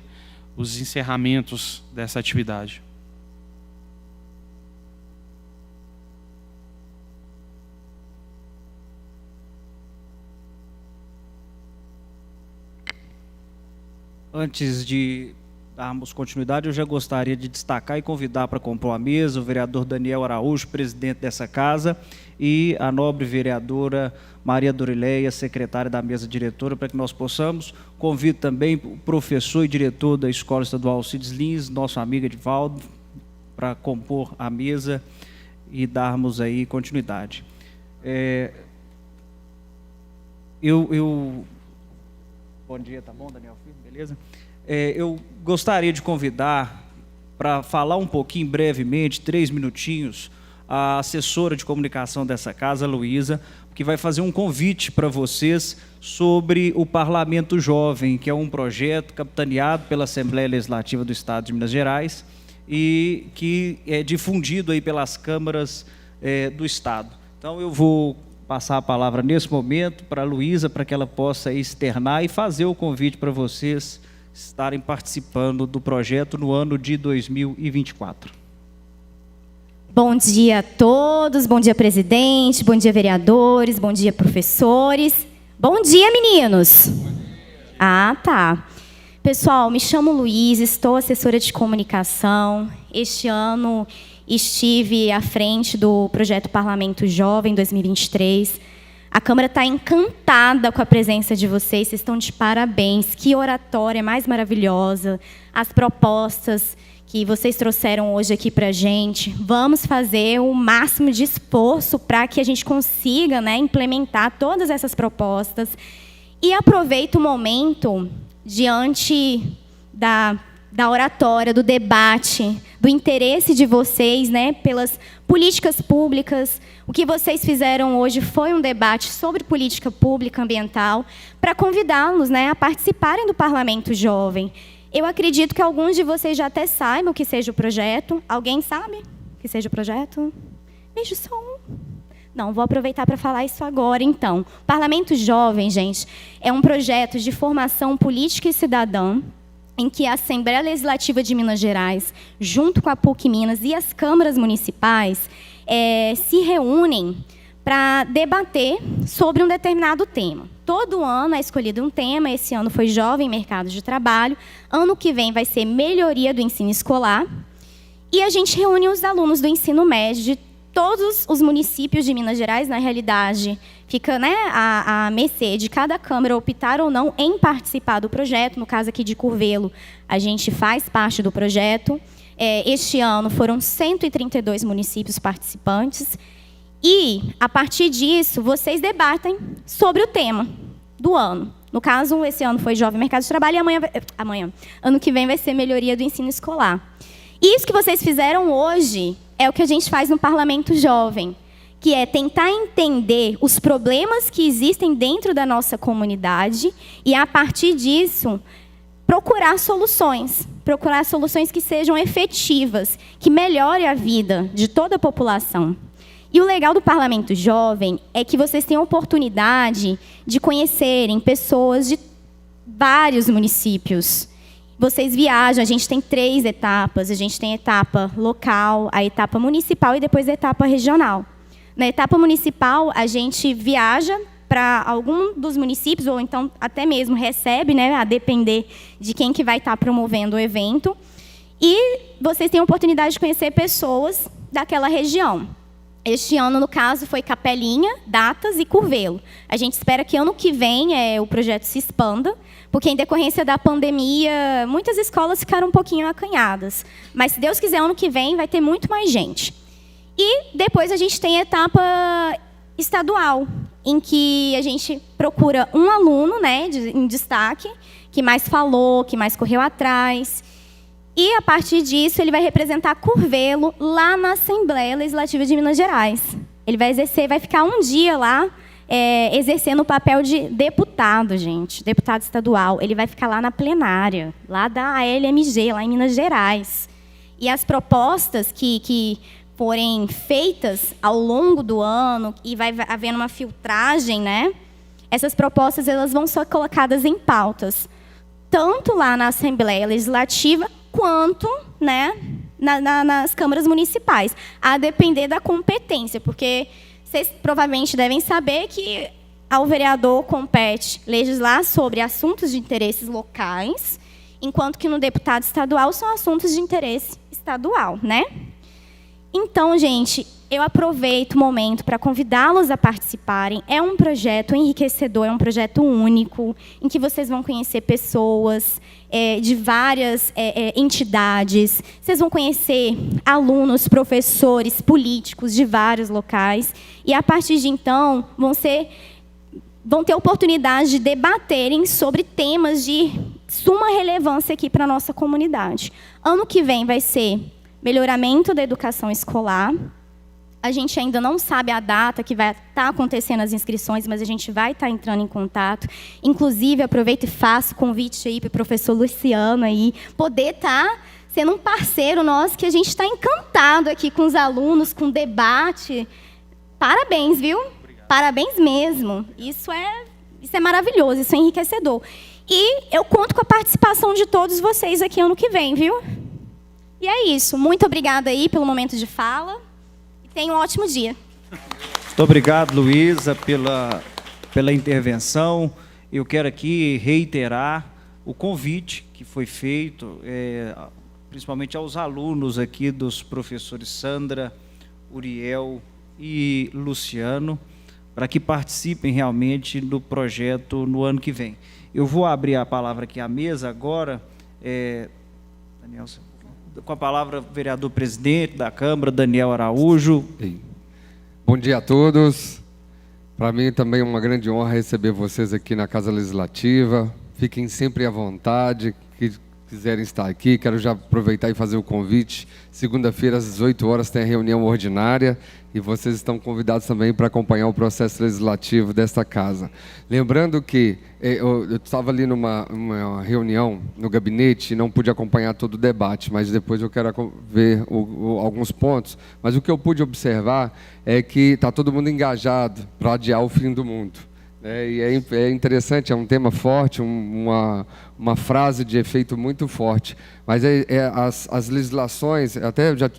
os encerramentos dessa atividade. Antes de darmos continuidade, eu já gostaria de destacar e convidar para compor a mesa o vereador Daniel Araújo, presidente dessa casa, e a nobre vereadora Maria Dorileia, secretária da mesa diretora, para que nós possamos. Convido também o professor e diretor da Escola Estadual Alcides Lins, nosso amigo Edivaldo, para compor a mesa e darmos aí continuidade. Bom dia, tá bom, Daniel? Beleza? Eu gostaria de convidar para falar um pouquinho, brevemente, 3 minutinhos, a assessora de comunicação dessa casa, Luísa, que vai fazer um convite para vocês sobre o Parlamento Jovem, que é um projeto capitaneado pela Assembleia Legislativa do Estado de Minas Gerais e que é difundido aí pelas câmaras do Estado. Então, eu vou passar a palavra nesse momento para a Luísa, para que ela possa externar e fazer o convite para vocês estarem participando do projeto no ano de 2024. Bom dia a todos, bom dia presidente, bom dia vereadores, bom dia professores. Bom dia, meninos! Ah, tá. Pessoal, me chamo Luísa, estou assessora de comunicação. Este ano estive à frente do projeto Parlamento Jovem 2023. A Câmara está encantada com a presença de vocês, vocês estão de parabéns. Que oratória mais maravilhosa, as propostas que vocês trouxeram hoje aqui para a gente. Vamos fazer o máximo de esforço para que a gente consiga, né, implementar todas essas propostas. E aproveito o momento, diante da da oratória, do debate, do interesse de vocês, né, pelas políticas públicas. O que vocês fizeram hoje foi um debate sobre política pública ambiental, para convidá-los, né, a participarem do Parlamento Jovem. Eu acredito que alguns de vocês já até saibam o que seja o projeto. Alguém sabe o que seja o projeto? Veja só um. Não, vou aproveitar para falar isso agora, então. O Parlamento Jovem, gente, é um projeto de formação política e cidadã, em que a Assembleia Legislativa de Minas Gerais, junto com a PUC Minas e as câmaras municipais, se reúnem para debater sobre um determinado tema. Todo ano é escolhido um tema, esse ano foi Jovem Mercado de Trabalho, ano que vem vai ser Melhoria do Ensino Escolar, e a gente reúne os alunos do ensino médio de todos os municípios de Minas Gerais, na realidade, fica, né, a mercê de cada câmara optar ou não em participar do projeto. No caso aqui de Curvelo, a gente faz parte do projeto. Este ano foram 132 municípios participantes. E, a partir disso, vocês debatem sobre o tema do ano. No caso, esse ano foi Jovem Mercado de Trabalho e ano que vem vai ser Melhoria do Ensino Escolar. Isso que vocês fizeram hoje é o que a gente faz no Parlamento Jovem, que é tentar entender os problemas que existem dentro da nossa comunidade e, a partir disso, procurar soluções que sejam efetivas, que melhorem a vida de toda a população. E o legal do Parlamento Jovem é que vocês têm a oportunidade de conhecerem pessoas de vários municípios. Vocês viajam, a gente tem 3 etapas. A gente tem a etapa local, a etapa municipal e depois a etapa regional. Na etapa municipal, a gente viaja para algum dos municípios, ou então até mesmo recebe, né, a depender de quem que vai estar promovendo o evento. E vocês têm a oportunidade de conhecer pessoas daquela região. Este ano, no caso, foi Capelinha, Datas e Curvelo. A gente espera que ano que vem o projeto se expanda, porque, em decorrência da pandemia, muitas escolas ficaram um pouquinho acanhadas. Mas, se Deus quiser, ano que vem vai ter muito mais gente. E depois a gente tem a etapa estadual, em que a gente procura um aluno, né, em destaque, que mais falou, que mais correu atrás. E, a partir disso, ele vai representar Curvelo lá na Assembleia Legislativa de Minas Gerais. Ele vai exercer, vai ficar um dia lá, exercendo o papel de deputado, gente, deputado estadual. Ele vai ficar lá na plenária, lá da ALMG, lá em Minas Gerais. E as propostas que forem feitas ao longo do ano, e vai havendo uma filtragem, né? Essas propostas elas vão ser colocadas em pautas, tanto lá na Assembleia Legislativa, quanto, né, nas câmaras municipais, a depender da competência, porque vocês provavelmente devem saber que ao vereador compete legislar sobre assuntos de interesses locais, enquanto que no deputado estadual são assuntos de interesse estadual, né? Então, gente, eu aproveito o momento para convidá-los a participarem. É um projeto enriquecedor, é um projeto único, em que vocês vão conhecer pessoas de várias entidades. Vocês vão conhecer alunos, professores, políticos de vários locais. E, a partir de então, vão ter oportunidade de debaterem sobre temas de suma relevância aqui para a nossa comunidade. Ano que vem vai ser melhoramento da educação escolar. A gente ainda não sabe a data que vai estar acontecendo as inscrições, mas a gente vai estar entrando em contato. Inclusive, aproveito e faço convite aí para o professor Luciano aí, poder estar sendo um parceiro nosso, que a gente está encantado aqui com os alunos, com o debate. Parabéns, viu? Obrigado. Parabéns mesmo. Isso é maravilhoso, isso é enriquecedor. E eu conto com a participação de todos vocês aqui ano que vem, viu? E é isso. Muito obrigada aí pelo momento de fala. Tenha um ótimo dia. Muito obrigado, Luísa, pela intervenção. Eu quero aqui reiterar o convite que foi feito, principalmente aos alunos aqui, dos professores Sandra, Uriel e Luciano, para que participem realmente do projeto no ano que vem. Eu vou abrir a palavra aqui à mesa agora. Daniel, com a palavra, o vereador-presidente da Câmara, Daniel Araújo. Bom dia a todos. Para mim também é uma grande honra receber vocês aqui na Casa Legislativa. Fiquem sempre à vontade, que quiserem estar aqui. Quero já aproveitar e fazer o convite. Segunda-feira, às 18 horas, tem a reunião ordinária e vocês estão convidados também para acompanhar o processo legislativo desta casa. Lembrando que eu estava ali numa reunião no gabinete e não pude acompanhar todo o debate, mas depois eu quero ver alguns pontos. Mas o que eu pude observar é que está todo mundo engajado para adiar o fim do mundo. E é interessante, é um tema forte, uma frase de efeito muito forte. Mas as legislações, até já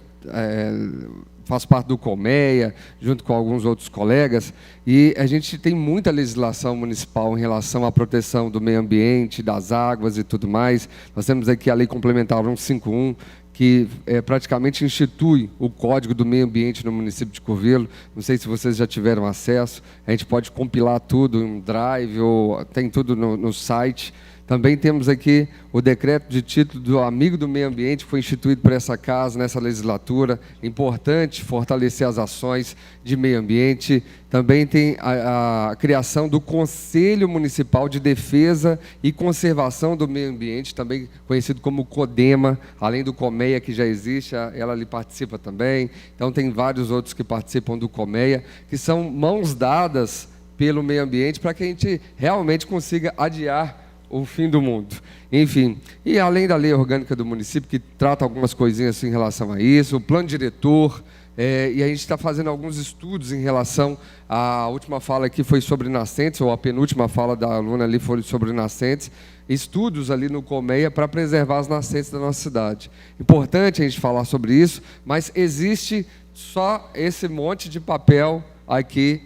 faço parte do Colmeia, junto com alguns outros colegas, e a gente tem muita legislação municipal em relação à proteção do meio ambiente, das águas e tudo mais. Nós temos aqui a Lei Complementar 151, que praticamente institui o Código do Meio Ambiente no município de Curvelo. Não sei se vocês já tiveram acesso, a gente pode compilar tudo em um drive, ou tem tudo no site. Também temos aqui o decreto de título do Amigo do Meio Ambiente, que foi instituído por essa casa, nessa legislatura. É importante fortalecer as ações de meio ambiente. Também tem a criação do Conselho Municipal de Defesa e Conservação do Meio Ambiente, também conhecido como CODEMA, além do Colmeia, que já existe, ela ali participa também. Então, tem vários outros que participam do Colmeia, que são mãos dadas pelo meio ambiente para que a gente realmente consiga adiar o fim do mundo. Enfim, e além da lei orgânica do município, que trata algumas coisinhas assim em relação a isso, o plano diretor, e a gente está fazendo alguns estudos em relação à última fala aqui foi sobre nascentes, ou a penúltima fala da aluna ali foi sobre nascentes, estudos ali no Colmeia para preservar as nascentes da nossa cidade. Importante a gente falar sobre isso, mas existe só esse monte de papel aqui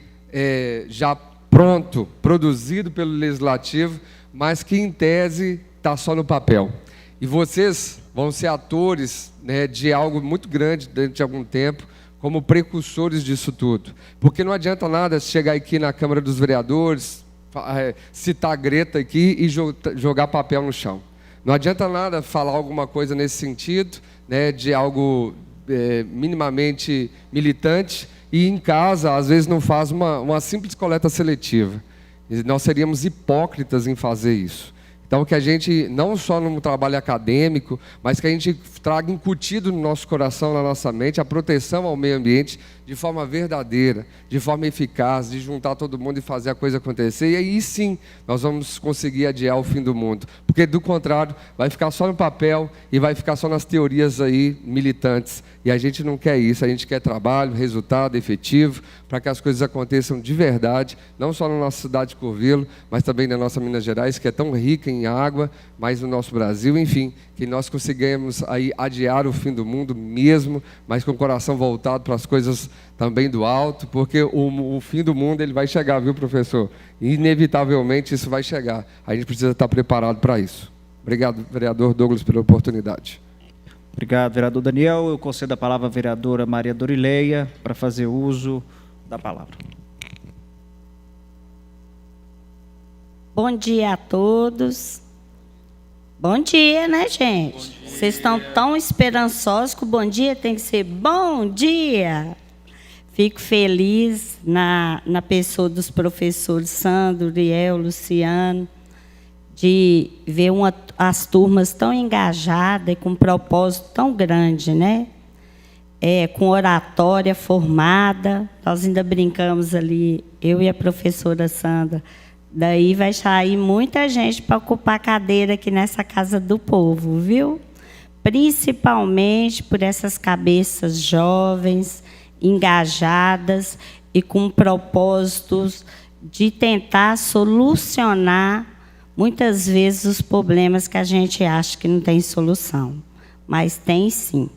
já pronto, produzido pelo Legislativo, mas que em tese está só no papel. E vocês vão ser atores, né, de algo muito grande dentro de algum tempo, como precursores disso tudo. Porque não adianta nada chegar aqui na Câmara dos Vereadores, citar a Greta aqui e jogar papel no chão. Não adianta nada falar alguma coisa nesse sentido, né, de algo minimamente militante, e em casa, às vezes, não faz uma simples coleta seletiva. Nós seríamos hipócritas em fazer isso. Então, que a gente, não só no trabalho acadêmico, mas que a gente traga incutido no nosso coração, na nossa mente, a proteção ao meio ambiente de forma verdadeira, de forma eficaz, de juntar todo mundo e fazer a coisa acontecer. E aí sim, nós vamos conseguir adiar o fim do mundo. Porque, do contrário, vai ficar só no papel e vai ficar só nas teorias aí militantes. E a gente não quer isso, a gente quer trabalho, resultado efetivo, para que as coisas aconteçam de verdade, não só na nossa cidade de Curvelo, mas também na nossa Minas Gerais, que é tão rica em água, mas no nosso Brasil, enfim, que nós conseguimos aí adiar o fim do mundo mesmo, mas com o coração voltado para as coisas também do alto, porque o fim do mundo ele vai chegar, viu, professor? Inevitavelmente isso vai chegar. A gente precisa estar preparado para isso. Obrigado, vereador Douglas, pela oportunidade. Obrigado, vereador Daniel. Eu concedo a palavra à vereadora Maria Dorileia para fazer uso da palavra. Bom dia a todos. Bom dia, né, gente? Vocês estão tão esperançosos que o bom dia tem que ser bom dia. Fico feliz na pessoa dos professores Sandro, Uriel, Luciano, de ver as turmas tão engajadas e com um propósito tão grande, né? Com oratória formada. Nós ainda brincamos ali, eu e a professora Sandra. Daí vai sair muita gente para ocupar a cadeira aqui nessa Casa do Povo, viu? Principalmente por essas cabeças jovens, engajadas e com propósitos de tentar solucionar, muitas vezes, os problemas que a gente acha que não tem solução. Mas tem sim.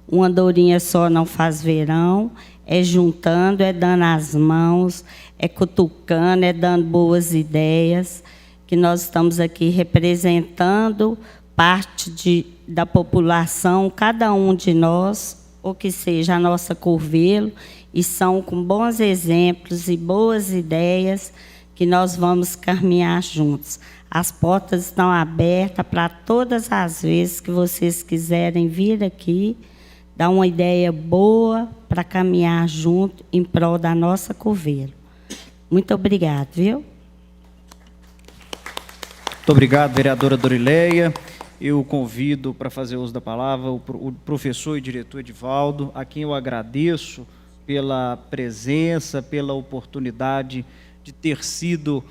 Uma andorinha só não faz verão, é juntando, é dando as mãos, é cutucando, é dando boas ideias, que nós estamos aqui representando parte da população, cada um de nós, ou que seja a nossa Curvelo, e são com bons exemplos e boas ideias que nós vamos caminhar juntos. As portas estão abertas para todas as vezes que vocês quiserem vir aqui, dar uma ideia boa para caminhar junto em prol da nossa Curvelo. Muito obrigado, viu? Muito obrigado, vereadora Dorileia. eu convido para fazer uso da palavra o professor e diretor Edivaldo, a quem eu agradeço pela presença, pela oportunidade de ter sido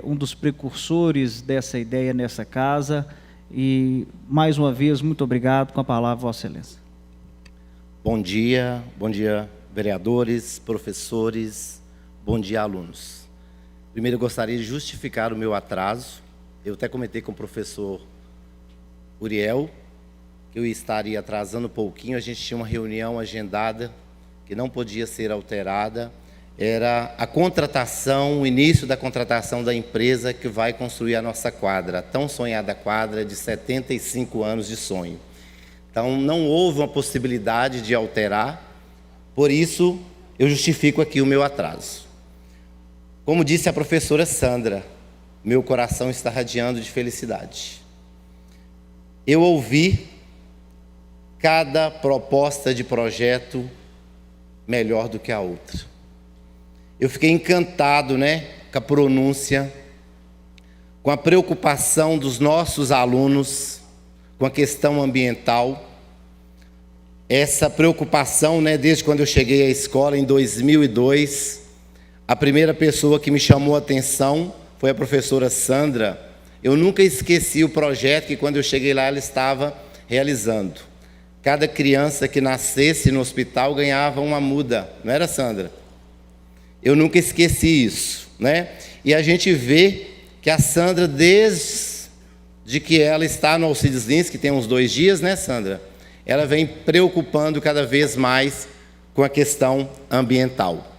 um dos precursores dessa ideia nessa casa. E, mais uma vez, muito obrigado. Com a palavra, Vossa Excelência. Bom dia, vereadores, professores, bom dia, alunos. Primeiro, eu gostaria de justificar o meu atraso. Eu até comentei com o professor Uriel que eu estaria atrasando um pouquinho. A gente tinha uma reunião agendada que não podia ser alterada. Era a contratação, o início da contratação da empresa que vai construir a nossa quadra, a tão sonhada quadra de 75 anos de sonho. Então, não houve uma possibilidade de alterar, por isso eu justifico aqui o meu atraso. Como disse a professora Sandra, meu coração está radiando de felicidade. Eu ouvi cada proposta de projeto melhor do que a outra. Eu fiquei encantado, com a pronúncia, com a preocupação dos nossos alunos com a questão ambiental. Essa preocupação, desde quando eu cheguei à escola em 2002, a primeira pessoa que me chamou a atenção foi a professora Sandra. Eu nunca esqueci o projeto que, quando eu cheguei lá, ela estava realizando. Cada criança que nascesse no hospital ganhava uma muda, não era, Sandra? Eu nunca esqueci isso, E a gente vê que a Sandra, desde que ela está no Alcides Lins, que tem uns 2 dias, Sandra? Ela vem preocupando cada vez mais com a questão ambiental.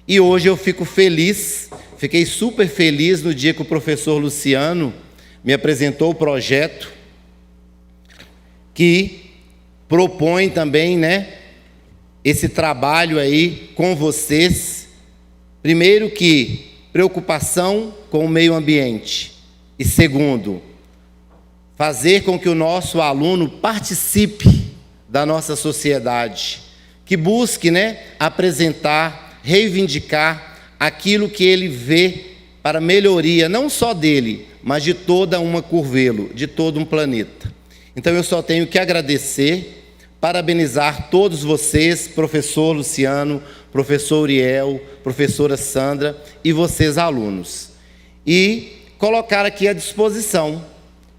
E hoje eu fiquei super feliz no dia que o professor Luciano me apresentou o projeto que propõe também, esse trabalho aí com vocês. Primeiro que preocupação com o meio ambiente. E segundo, fazer com que o nosso aluno participe da nossa sociedade, que busque, apresentar, reivindicar aquilo que ele vê para melhoria, não só dele, mas de toda uma Curvelo, de todo um planeta. Então eu só tenho que agradecer, parabenizar todos vocês, professor Luciano, professor Uriel, professora Sandra e vocês, alunos. E colocar aqui à disposição,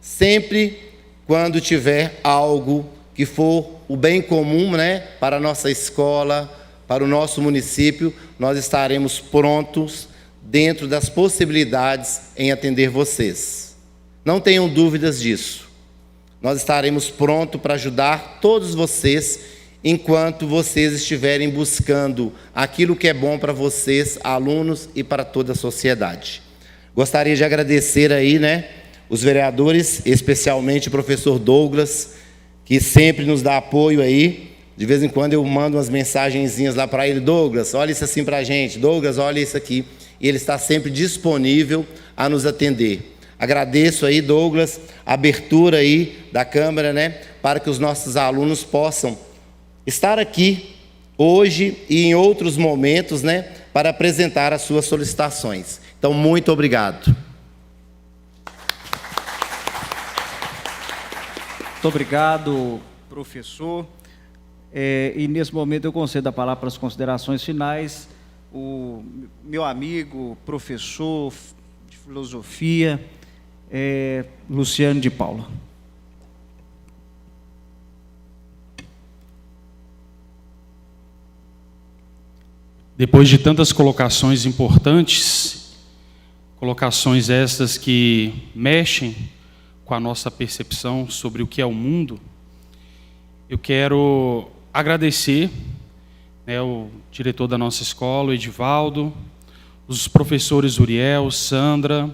sempre quando tiver algo que for o bem comum, para a nossa escola, para o nosso município, nós estaremos prontos, dentro das possibilidades, em atender vocês. Não tenham dúvidas disso. Nós estaremos prontos para ajudar todos vocês, enquanto vocês estiverem buscando aquilo que é bom para vocês, alunos, e para toda a sociedade. Gostaria de agradecer aí, os vereadores, especialmente o professor Douglas, que sempre nos dá apoio aí. De vez em quando eu mando umas mensagenzinhas lá para ele: Douglas, olha isso assim para a gente, Douglas, olha isso aqui. E ele está sempre disponível a nos atender. Agradeço aí, Douglas, a abertura aí da Câmara, para que os nossos alunos possam estar aqui hoje e em outros momentos, para apresentar as suas solicitações. Então, muito obrigado. Muito obrigado, professor. E nesse momento eu concedo a palavra para as considerações finais. O meu amigo, professor de filosofia, Luciano de Paula. Depois de tantas colocações importantes, colocações estas que mexem com a nossa percepção sobre o que é o mundo, eu quero agradecer o diretor da nossa escola, o Edivaldo, os professores Uriel, Sandra.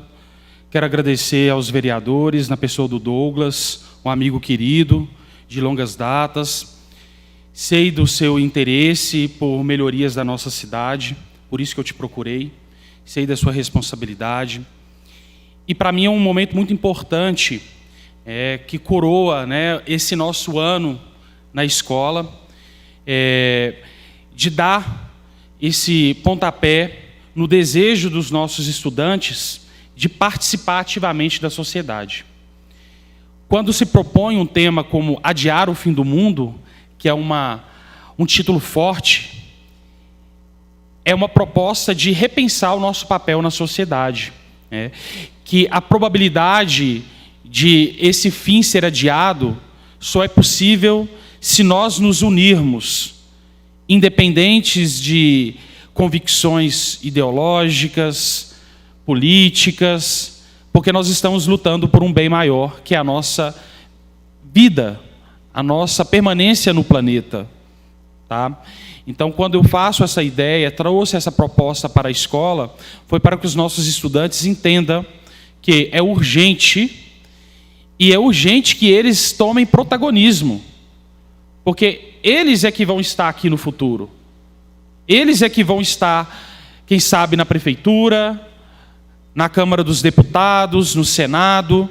Quero agradecer aos vereadores, na pessoa do Douglas, um amigo querido de longas datas. Sei do seu interesse por melhorias da nossa cidade, por isso que eu te procurei. Sei da sua responsabilidade. E para mim é um momento muito importante, que coroa esse nosso ano na escola, de dar esse pontapé no desejo dos nossos estudantes de participar ativamente da sociedade. quando se propõe um tema como adiar o fim do mundo, que é um título forte, é uma proposta de repensar o nosso papel na sociedade. Que a probabilidade de esse fim ser adiado só é possível se nós nos unirmos, independentes de convicções ideológicas, políticas, porque nós estamos lutando por um bem maior, que é a nossa vida, a nossa permanência no planeta. Tá? Então, quando eu faço essa ideia, trouxe essa proposta para a escola, foi para que os nossos estudantes entendam que é urgente, e é urgente que eles tomem protagonismo, porque eles é que vão estar aqui no futuro. Eles é que vão estar, quem sabe, na prefeitura, na Câmara dos Deputados, no Senado.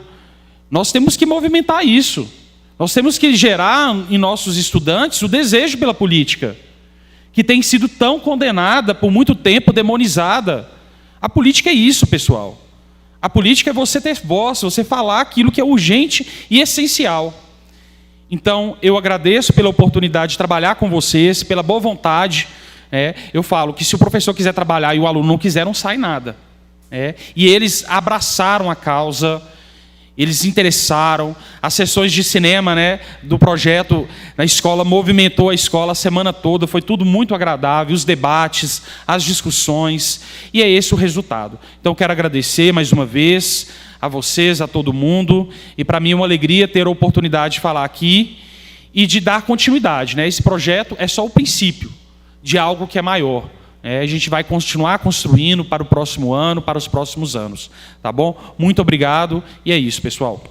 Nós temos que movimentar isso. Nós temos que gerar em nossos estudantes o desejo pela política, que tem sido tão condenada por muito tempo, demonizada. A política é isso, pessoal. A política é você ter voz, você falar aquilo que é urgente e essencial. Então, eu agradeço pela oportunidade de trabalhar com vocês, pela boa vontade. Eu falo que se o professor quiser trabalhar e o aluno não quiser, não sai nada. E eles abraçaram a causa, eles se interessaram. As sessões de cinema, do projeto na escola movimentou a escola a semana toda, foi tudo muito agradável, os debates, as discussões, e é esse o resultado. Então, quero agradecer mais uma vez a vocês, a todo mundo, e para mim é uma alegria ter a oportunidade de falar aqui e de dar continuidade. Esse projeto é só o princípio de algo que é maior. A gente vai continuar construindo para o próximo ano, para os próximos anos. Tá bom? Muito obrigado, e é isso, pessoal.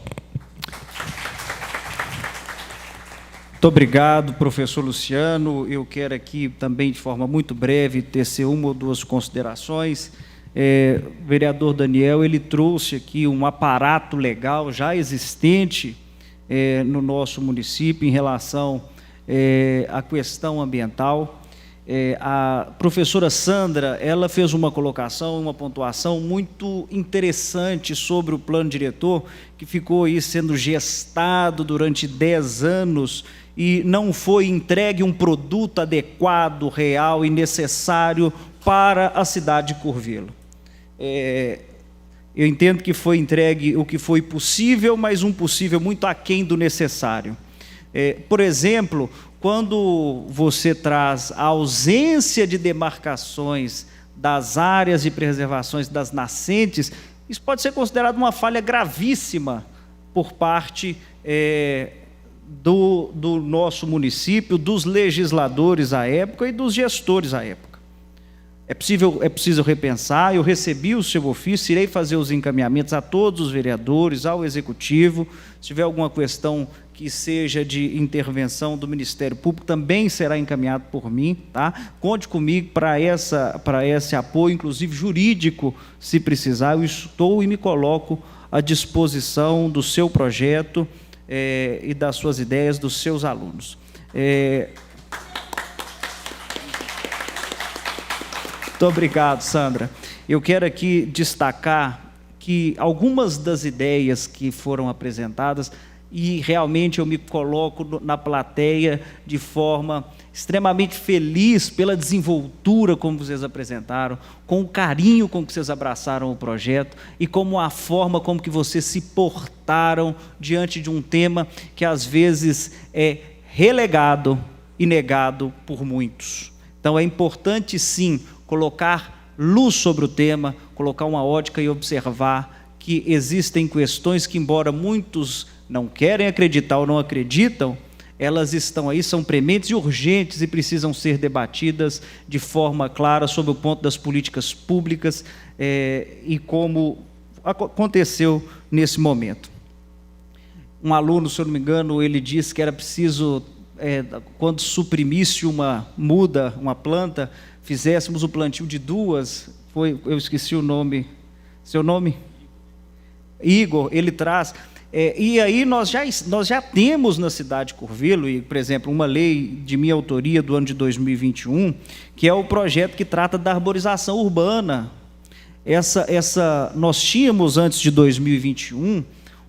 Muito obrigado, professor Luciano. Eu quero aqui também, de forma muito breve, tecer uma ou duas considerações. O vereador Daniel, ele trouxe aqui um aparato legal já existente no nosso município em relação à questão ambiental. A professora Sandra, ela fez uma colocação, uma pontuação muito interessante sobre o plano diretor, que ficou aí sendo gestado durante 10 anos e não foi entregue um produto adequado, real e necessário para a cidade de Curvelo. Eu entendo que foi entregue o que foi possível, mas um possível muito aquém do necessário. Por exemplo, quando você traz a ausência de demarcações das áreas de preservações das nascentes, isso pode ser considerado uma falha gravíssima por parte do nosso município, dos legisladores à época e dos gestores à época. É preciso repensar. Eu recebi o seu ofício, irei fazer os encaminhamentos a todos os vereadores, ao executivo. Se tiver alguma questão que seja de intervenção do Ministério Público, também será encaminhado por mim, tá? Conte comigo para esse apoio, inclusive jurídico, se precisar. Eu estou e me coloco à disposição do seu projeto e das suas ideias, dos seus alunos. Muito obrigado, Sandra. Eu quero aqui destacar que algumas das ideias que foram apresentadas, e realmente eu me coloco na plateia de forma extremamente feliz pela desenvoltura como vocês apresentaram, com o carinho com que vocês abraçaram o projeto e como a forma como que vocês se portaram diante de um tema que às vezes é relegado e negado por muitos. Então é importante sim colocar luz sobre o tema, colocar uma ótica e observar que existem questões que, embora muitos não querem acreditar ou não acreditam, elas estão aí, são prementes e urgentes e precisam ser debatidas de forma clara sobre o ponto das políticas públicas e como aconteceu nesse momento. Um aluno, se eu não me engano, ele disse que era preciso, quando suprimisse uma muda, uma planta, fizéssemos o plantio de duas, eu esqueci o nome, seu nome? Igor, ele traz... e aí nós já temos na cidade de Curvelo, por exemplo, uma lei de minha autoria do ano de 2021, que é o projeto que trata da arborização urbana. Nós tínhamos, antes de 2021,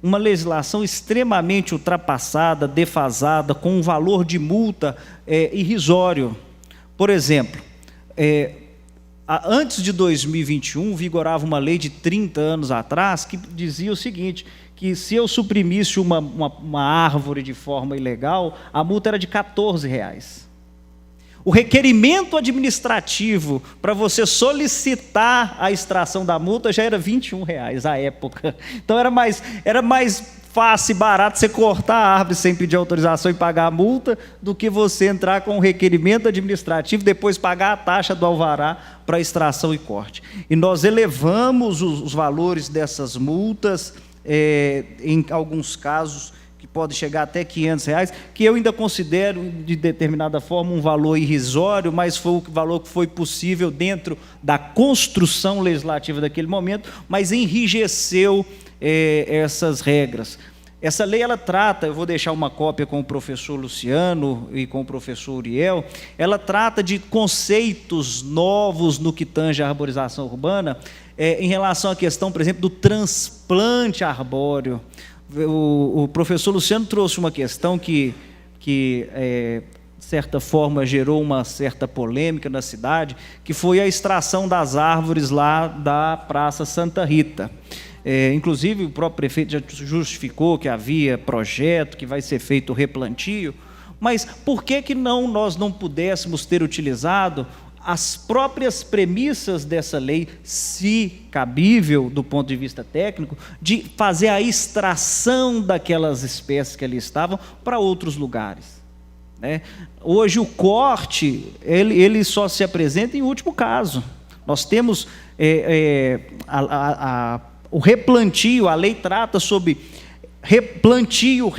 uma legislação extremamente ultrapassada, defasada, com um valor de multa irrisório. Por exemplo, antes de 2021, vigorava uma lei de 30 anos atrás que dizia o seguinte, que se eu suprimisse uma árvore de forma ilegal, a multa era de R$14. O requerimento administrativo para você solicitar a extração da multa já era R$21 à época. Então era mais fácil e barato você cortar a árvore sem pedir autorização e pagar a multa do que você entrar com um requerimento administrativo, depois pagar a taxa do alvará para extração e corte. E nós elevamos os valores dessas multas, em alguns casos, que pode chegar até R$500, que eu ainda considero, de determinada forma, um valor irrisório, mas foi o valor que foi possível dentro da construção legislativa daquele momento, mas enrijeceu essas regras. Essa lei, ela trata, eu vou deixar uma cópia com o professor Luciano e com o professor Uriel, ela trata de conceitos novos no que tange a arborização urbana, em relação à questão, por exemplo, do transplante arbóreo. O professor Luciano trouxe uma questão que de certa forma, gerou uma certa polêmica na cidade, que foi a extração das árvores lá da Praça Santa Rita. Inclusive, o próprio prefeito já justificou que havia projeto, que vai ser feito o replantio, mas por que nós não pudéssemos ter utilizado as próprias premissas dessa lei, se cabível do ponto de vista técnico, de fazer a extração daquelas espécies que ali estavam para outros lugares, né? Hoje o corte, ele só se apresenta em último caso. Nós temos o replantio, a lei trata sobre replantio,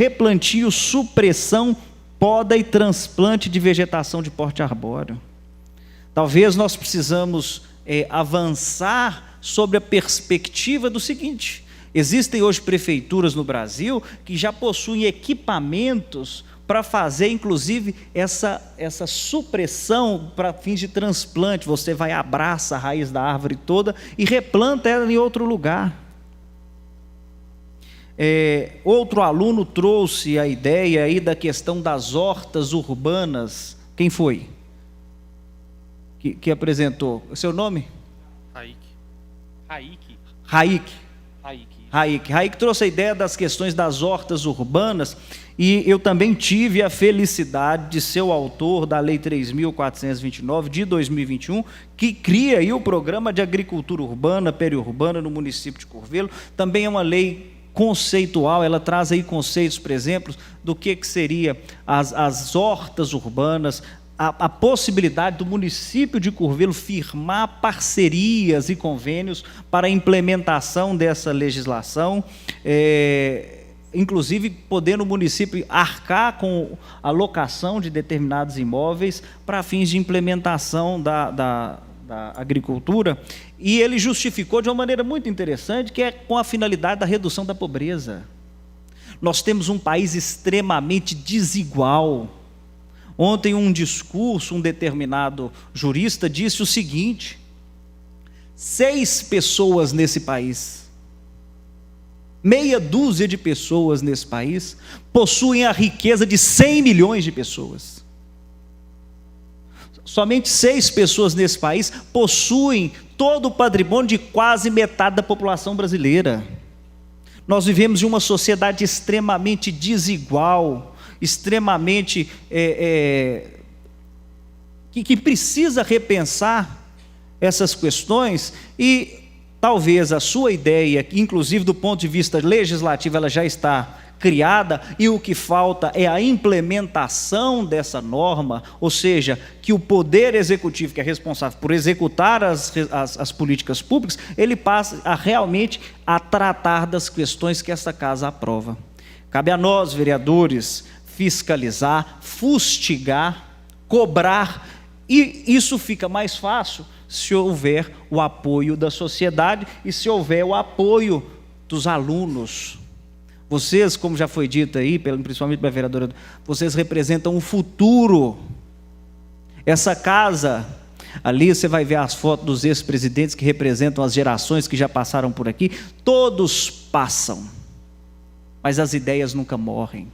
supressão, poda e transplante de vegetação de porte arbóreo. Talvez nós precisamos avançar sobre a perspectiva do seguinte: existem hoje prefeituras no Brasil que já possuem equipamentos para fazer, inclusive, essa supressão para fins de transplante. Você vai, abraça a raiz da árvore toda e replanta ela em outro lugar. Outro aluno trouxe a ideia aí da questão das hortas urbanas. Quem foi que apresentou? O seu nome? Raik trouxe a ideia das questões das hortas urbanas, e eu também tive a felicidade de ser o autor da Lei 3.429 de 2021, que cria aí o Programa de Agricultura Urbana, Periurbana no município de Curvelo. Também é uma lei conceitual, ela traz aí conceitos, por exemplo, do que seria as hortas urbanas, a possibilidade do município de Curvelo firmar parcerias e convênios para a implementação dessa legislação, inclusive podendo o município arcar com a locação de determinados imóveis para fins de implementação da agricultura. E ele justificou de uma maneira muito interessante, que é com a finalidade da redução da pobreza. Nós temos um país extremamente desigual. Ontem, um discurso, um determinado jurista disse o seguinte: 6 pessoas nesse país, meia dúzia de pessoas nesse país, possuem a riqueza de 100 milhões de pessoas. Somente 6 pessoas nesse país possuem todo o patrimônio de quase metade da população brasileira. Nós vivemos em uma sociedade extremamente desigual, extremamente que precisa repensar essas questões, e talvez a sua ideia, que inclusive do ponto de vista legislativo ela já está criada, e o que falta é a implementação dessa norma, ou seja, que o poder executivo, que é responsável por executar as políticas públicas, ele passe realmente a tratar das questões que essa casa aprova. Cabe a nós, vereadores, fiscalizar, fustigar, cobrar, e isso fica mais fácil se houver o apoio da sociedade e se houver o apoio dos alunos. Vocês, como já foi dito aí, principalmente pela vereadora, vocês representam o futuro. Essa casa, ali você vai ver as fotos dos ex-presidentes que representam as gerações que já passaram por aqui, todos passam. mas as ideias nunca morrem.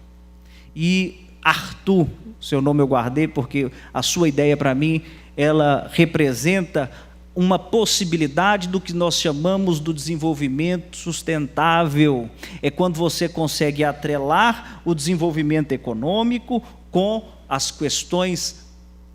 E Arthur, seu nome eu guardei porque a sua ideia para mim, ela representa uma possibilidade do que nós chamamos do desenvolvimento sustentável. É quando você consegue atrelar o desenvolvimento econômico com as questões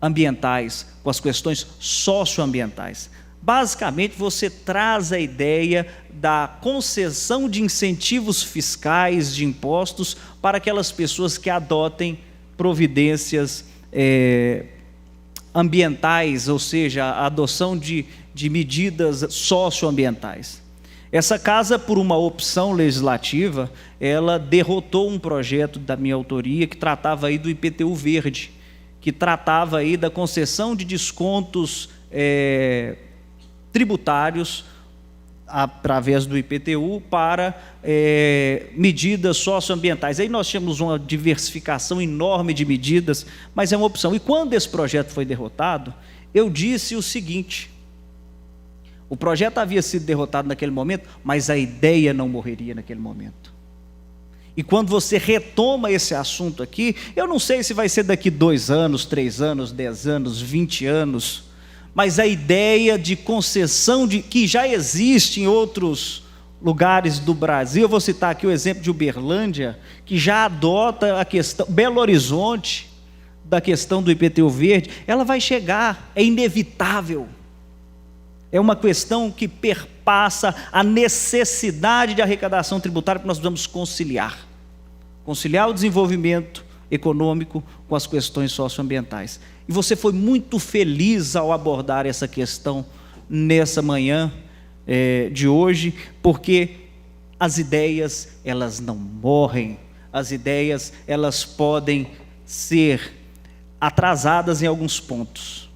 ambientais, com as questões socioambientais. Basicamente, você traz a ideia da concessão de incentivos fiscais, de impostos, para aquelas pessoas que adotem providências ambientais, ou seja, a adoção de medidas socioambientais. Essa casa, por uma opção legislativa, ela derrotou um projeto da minha autoria que tratava aí do IPTU verde, que tratava aí da concessão de descontos tributários através do IPTU para medidas socioambientais. Aí nós tínhamos uma diversificação enorme de medidas, mas é uma opção. E quando esse projeto foi derrotado, eu disse o seguinte: o projeto havia sido derrotado naquele momento, mas a ideia não morreria naquele momento. E quando você retoma esse assunto aqui, eu não sei se vai ser daqui 2 anos, 3 anos, 10 anos, 20 anos, mas a ideia de concessão que já existe em outros lugares do Brasil, eu vou citar aqui o exemplo de Uberlândia, que já adota a questão, Belo Horizonte, da questão do IPTU verde, ela vai chegar, é inevitável. É uma questão que perpassa a necessidade de arrecadação tributária que nós precisamos conciliar o desenvolvimento econômico com as questões socioambientais. E você foi muito feliz ao abordar essa questão nessa manhã de hoje, porque as ideias, elas não morrem, as ideias, elas podem ser atrasadas em alguns pontos,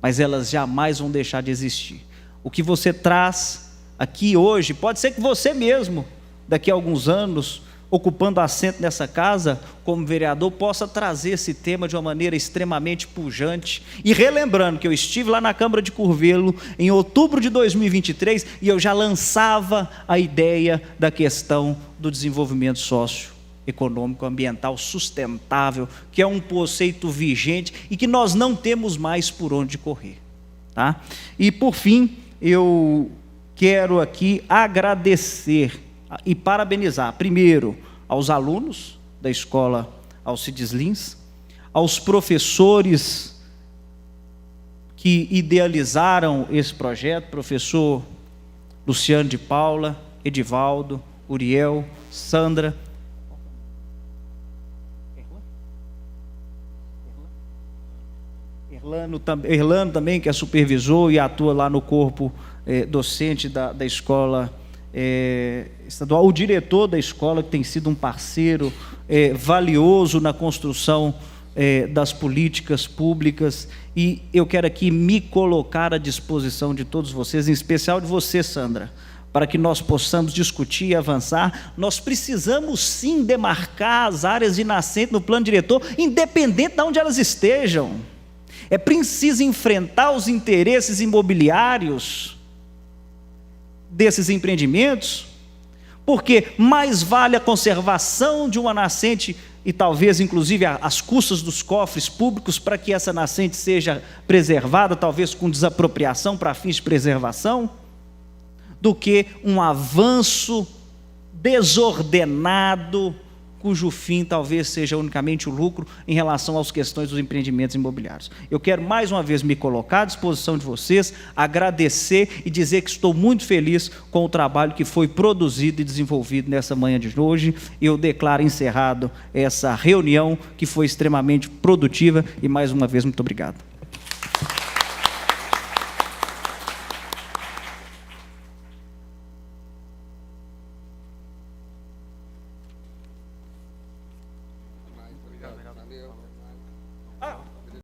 mas elas jamais vão deixar de existir. O que você traz aqui hoje, pode ser que você mesmo, daqui a alguns anos, ocupando assento nessa casa, como vereador, possa trazer esse tema de uma maneira extremamente pujante. E relembrando que eu estive lá na Câmara de Curvelo em outubro de 2023 e eu já lançava a ideia da questão do desenvolvimento socioeconômico, ambiental sustentável, que é um conceito vigente e que nós não temos mais por onde correr. Tá? E por fim, eu quero aqui agradecer e parabenizar, primeiro, aos alunos da escola Alcides Lins, aos professores que idealizaram esse projeto, professor Luciano de Paula, Edivaldo, Uriel, Sandra, Erlano também, que é supervisor e atua lá no corpo docente da escola estadual, o diretor da escola, que tem sido um parceiro valioso na construção das políticas públicas, e eu quero aqui me colocar à disposição de todos vocês, em especial de você, Sandra, para que nós possamos discutir e avançar. Nós precisamos sim demarcar as áreas de nascente no plano diretor, independente de onde elas estejam. É preciso enfrentar os interesses imobiliários desses empreendimentos, porque mais vale a conservação de uma nascente e talvez inclusive às custas dos cofres públicos para que essa nascente seja preservada, talvez com desapropriação para fins de preservação, do que um avanço desordenado, cujo fim talvez seja unicamente o lucro em relação às questões dos empreendimentos imobiliários. Eu quero mais uma vez me colocar à disposição de vocês, agradecer e dizer que estou muito feliz com o trabalho que foi produzido e desenvolvido nessa manhã de hoje. Eu declaro encerrado essa reunião que foi extremamente produtiva e mais uma vez muito obrigado.